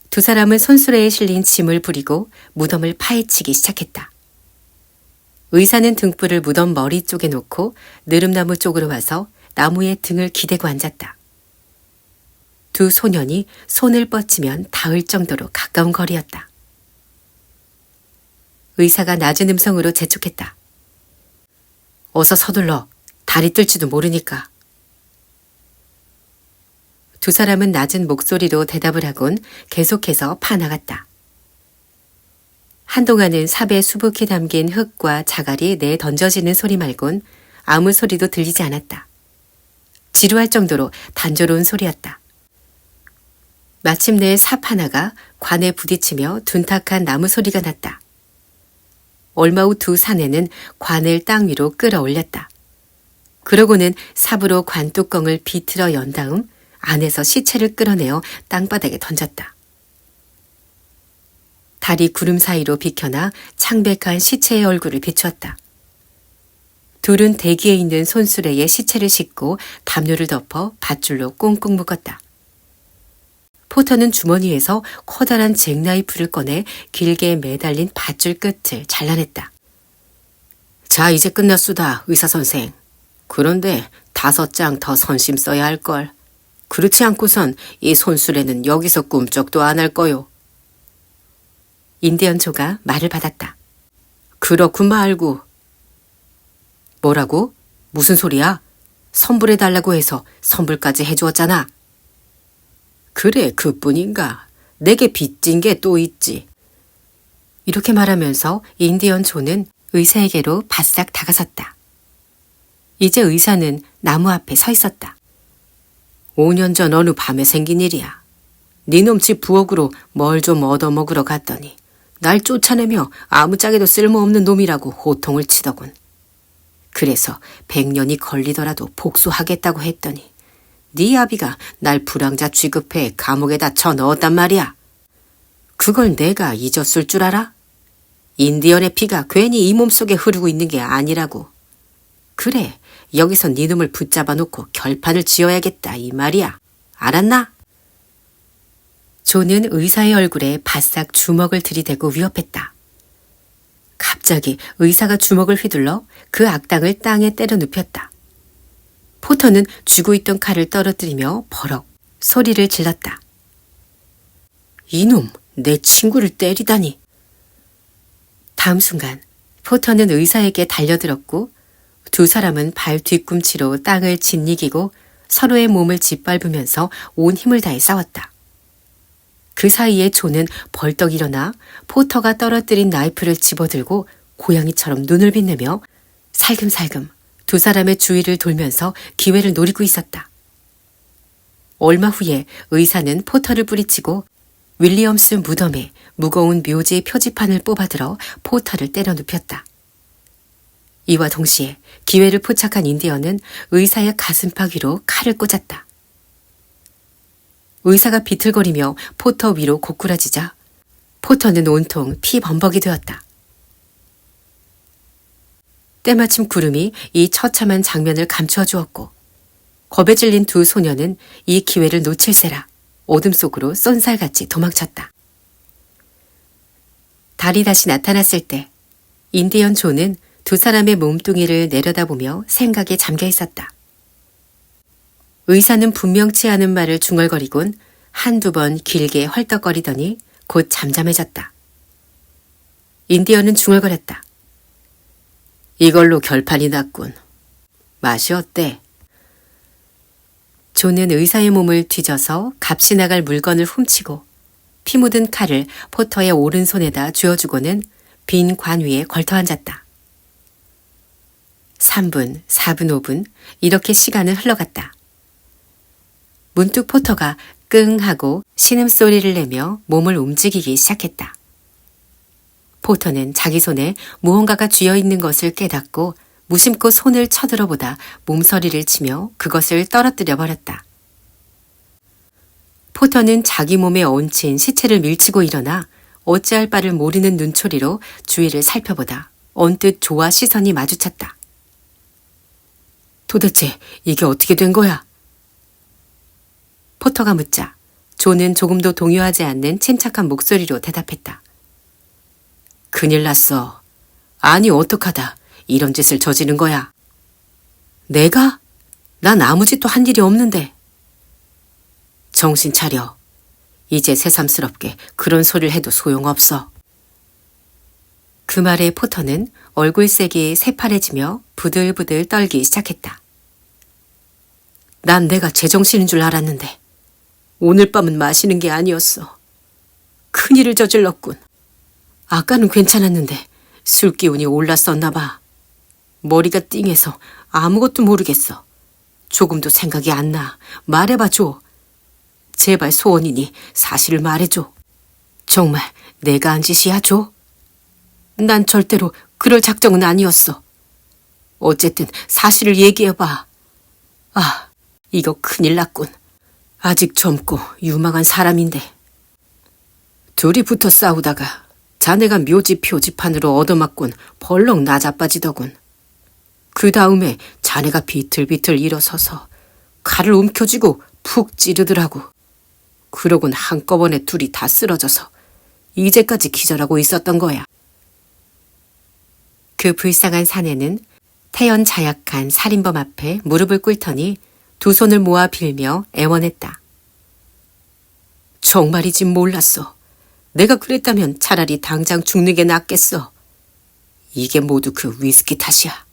두 사람은 손수레에 실린 짐을 부리고 무덤을 파헤치기 시작했다. 의사는 등불을 무덤 머리 쪽에 놓고 느릅나무 쪽으로 와서 나무에 등을 기대고 앉았다. 두 소년이 손을 뻗치면 닿을 정도로 가까운 거리였다. 의사가 낮은 음성으로 재촉했다. 어서 서둘러. 달이 뜰지도 모르니까. 두 사람은 낮은 목소리로 대답을 하곤 계속해서 파나갔다. 한동안은 삽에 수북히 담긴 흙과 자갈이 내던져지는 소리 말곤 아무 소리도 들리지 않았다. 지루할 정도로 단조로운 소리였다. 마침내 삽 하나가 관에 부딪히며 둔탁한 나무 소리가 났다. 얼마 후 두 사내는 관을 땅 위로 끌어올렸다. 그러고는 삽으로 관 뚜껑을 비틀어 연 다음 안에서 시체를 끌어내어 땅바닥에 던졌다. 달이 구름 사이로 비켜나 창백한 시체의 얼굴을 비추었다. 둘은 대기에 있는 손수레에 시체를 싣고 담요를 덮어 밧줄로 꽁꽁 묶었다. 포터는 주머니에서 커다란 잭나이프를 꺼내 길게 매달린 밧줄 끝을 잘라냈다. 자, 이제 끝났수다, 의사선생. 그런데 5장 더 선심 써야 할걸. 그렇지 않고선 이 손수레는 여기서 꿈쩍도 안 할 거요. 인디언 조가 말을 받았다. 그렇군 말고. 뭐라고? 무슨 소리야? 선불해달라고 해서 선불까지 해주었잖아. 그래, 그뿐인가. 내게 빚진 게 또 있지. 이렇게 말하면서 인디언 조는 의사에게로 바싹 다가섰다. 이제 의사는 나무 앞에 서 있었다. 5년 전 어느 밤에 생긴 일이야. 니놈 집 부엌으로 뭘 좀 얻어먹으러 갔더니 날 쫓아내며 아무짝에도 쓸모없는 놈이라고 호통을 치더군. 그래서 100년이 걸리더라도 복수하겠다고 했더니 네 아비가 날 불황자 취급해 감옥에다 쳐넣었단 말이야. 그걸 내가 잊었을 줄 알아? 인디언의 피가 괜히 이 몸속에 흐르고 있는 게 아니라고. 그래, 여기서 네 놈을 붙잡아 놓고 결판을 지어야겠다 이 말이야. 알았나? 조는 의사의 얼굴에 바싹 주먹을 들이대고 위협했다. 갑자기 의사가 주먹을 휘둘러 그 악당을 땅에 때려 눕혔다. 포터는 쥐고 있던 칼을 떨어뜨리며 버럭 소리를 질렀다. 이놈, 내 친구를 때리다니. 다음 순간 포터는 의사에게 달려들었고 두 사람은 발 뒤꿈치로 땅을 짓이기고 서로의 몸을 짓밟으면서 온 힘을 다해 싸웠다. 그 사이에 조는 벌떡 일어나 포터가 떨어뜨린 나이프를 집어들고 고양이처럼 눈을 빛내며 살금살금 두 사람의 주위를 돌면서 기회를 노리고 있었다. 얼마 후에 의사는 포터를 뿌리치고 윌리엄스 무덤에 무거운 묘지 표지판을 뽑아들어 포터를 때려 눕혔다. 이와 동시에 기회를 포착한 인디언은 의사의 가슴팍 위로 칼을 꽂았다. 의사가 비틀거리며 포터 위로 고꾸라지자 포터는 온통 피 범벅이 되었다. 때마침 구름이 이 처참한 장면을 감추어 주었고 겁에 질린 두 소녀는 이 기회를 놓칠세라 어둠 속으로 쏜살같이 도망쳤다. 달이 다시 나타났을 때 인디언 조는 두 사람의 몸뚱이를 내려다보며 생각에 잠겨 있었다. 의사는 분명치 않은 말을 중얼거리곤 한두 번 길게 헐떡거리더니 곧 잠잠해졌다. 인디언은 중얼거렸다. 이걸로 결판이 났군. 맛이 어때? 조는 의사의 몸을 뒤져서 값이 나갈 물건을 훔치고 피 묻은 칼을 포터의 오른손에다 쥐어주고는 빈 관 위에 걸터 앉았다. 3분, 4분, 5분 이렇게 시간은 흘러갔다. 문득 포터가 끙 하고 신음소리를 내며 몸을 움직이기 시작했다. 포터는 자기 손에 무언가가 쥐어 있는 것을 깨닫고 무심코 손을 쳐들어보다 몸서리를 치며 그것을 떨어뜨려 버렸다. 포터는 자기 몸에 얹힌 시체를 밀치고 일어나 어찌할 바를 모르는 눈초리로 주위를 살펴보다 언뜻 조와 시선이 마주쳤다. 도대체 이게 어떻게 된 거야? 포터가 묻자 조는 조금도 동요하지 않는 침착한 목소리로 대답했다. 큰일 났어. 아니 어떡하다 이런 짓을 저지른 거야. 내가? 난 아무 짓도 한 일이 없는데. 정신 차려. 이제 새삼스럽게 그런 소리를 해도 소용없어. 그 말에 포터는 얼굴색이 새파래지며 부들부들 떨기 시작했다. 난 내가 제정신인 줄 알았는데 오늘 밤은 마시는 게 아니었어. 큰일을 저질렀군. 아까는 괜찮았는데 술 기운이 올랐었나 봐. 머리가 띵해서 아무것도 모르겠어. 조금도 생각이 안 나. 말해봐 줘. 제발 소원이니 사실을 말해줘. 정말 내가 한 짓이야 줘? 난 절대로 그럴 작정은 아니었어. 어쨌든 사실을 얘기해봐. 아, 이거 큰일 났군. 아직 젊고 유망한 사람인데. 둘이 붙어 싸우다가 자네가 묘지 표지판으로 얻어맞곤 벌렁 나자빠지더군. 그 다음에 자네가 비틀비틀 일어서서 칼을 움켜쥐고 푹 찌르더라고. 그러곤 한꺼번에 둘이 다 쓰러져서 이제까지 기절하고 있었던 거야. 그 불쌍한 사내는 태연 자약한 살인범 앞에 무릎을 꿇더니 두 손을 모아 빌며 애원했다. 정말이지 몰랐어. 내가 그랬다면 차라리 당장 죽는 게 낫겠어. 이게 모두 그 위스키 탓이야.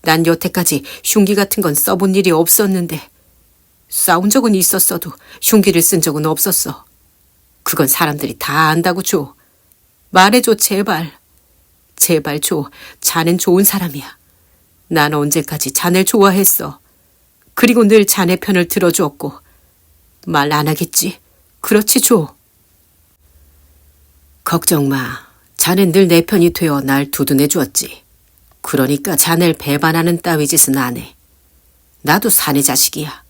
난 여태까지 흉기 같은 건 써본 일이 없었는데 싸운 적은 있었어도 흉기를 쓴 적은 없었어. 그건 사람들이 다 안다고 줘. 말해줘 제발. 제발 줘. 자넨 좋은 사람이야. 난 언제까지 자네를 좋아했어. 그리고 늘 자네 편을 들어주었고. 말 안 하겠지? 그렇지 줘. 걱정 마. 자넨 늘 내 편이 되어 날 두둔해 주었지. 그러니까 자네를 배반하는 따위 짓은 안 해. 나도 사내 자식이야.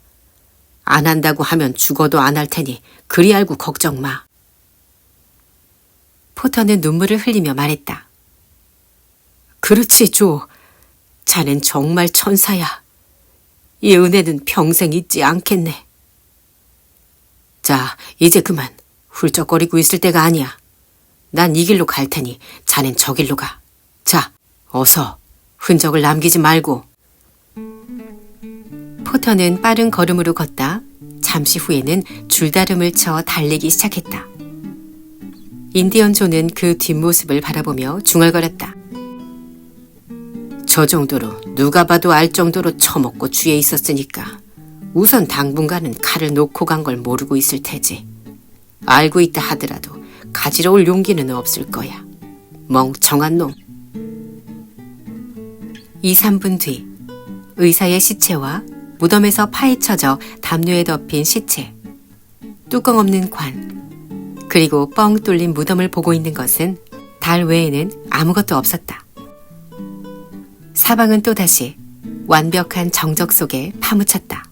안 한다고 하면 죽어도 안 할 테니 그리 알고 걱정 마. 포터는 눈물을 흘리며 말했다. 그렇지 조. 자넨 정말 천사야. 이 은혜는 평생 잊지 않겠네. 자, 이제 그만. 훌쩍거리고 있을 때가 아니야. 난 이 길로 갈 테니 자넨 저 길로 가. 자, 어서. 흔적을 남기지 말고. 포터는 빠른 걸음으로 걷다 잠시 후에는 줄다름을 쳐 달리기 시작했다. 인디언 조는 그 뒷모습을 바라보며 중얼거렸다. 저 정도로 누가 봐도 알 정도로 처먹고 취해 있었으니까 우선 당분간은 칼을 놓고 간 걸 모르고 있을 테지. 알고 있다 하더라도 가지러 올 용기는 없을 거야. 멍청한 놈. 2, 3분 뒤 의사의 시체와 무덤에서 파헤쳐져 담요에 덮인 시체, 뚜껑 없는 관, 그리고 뻥 뚫린 무덤을 보고 있는 것은 달 외에는 아무것도 없었다. 사방은 또다시 완벽한 정적 속에 파묻혔다.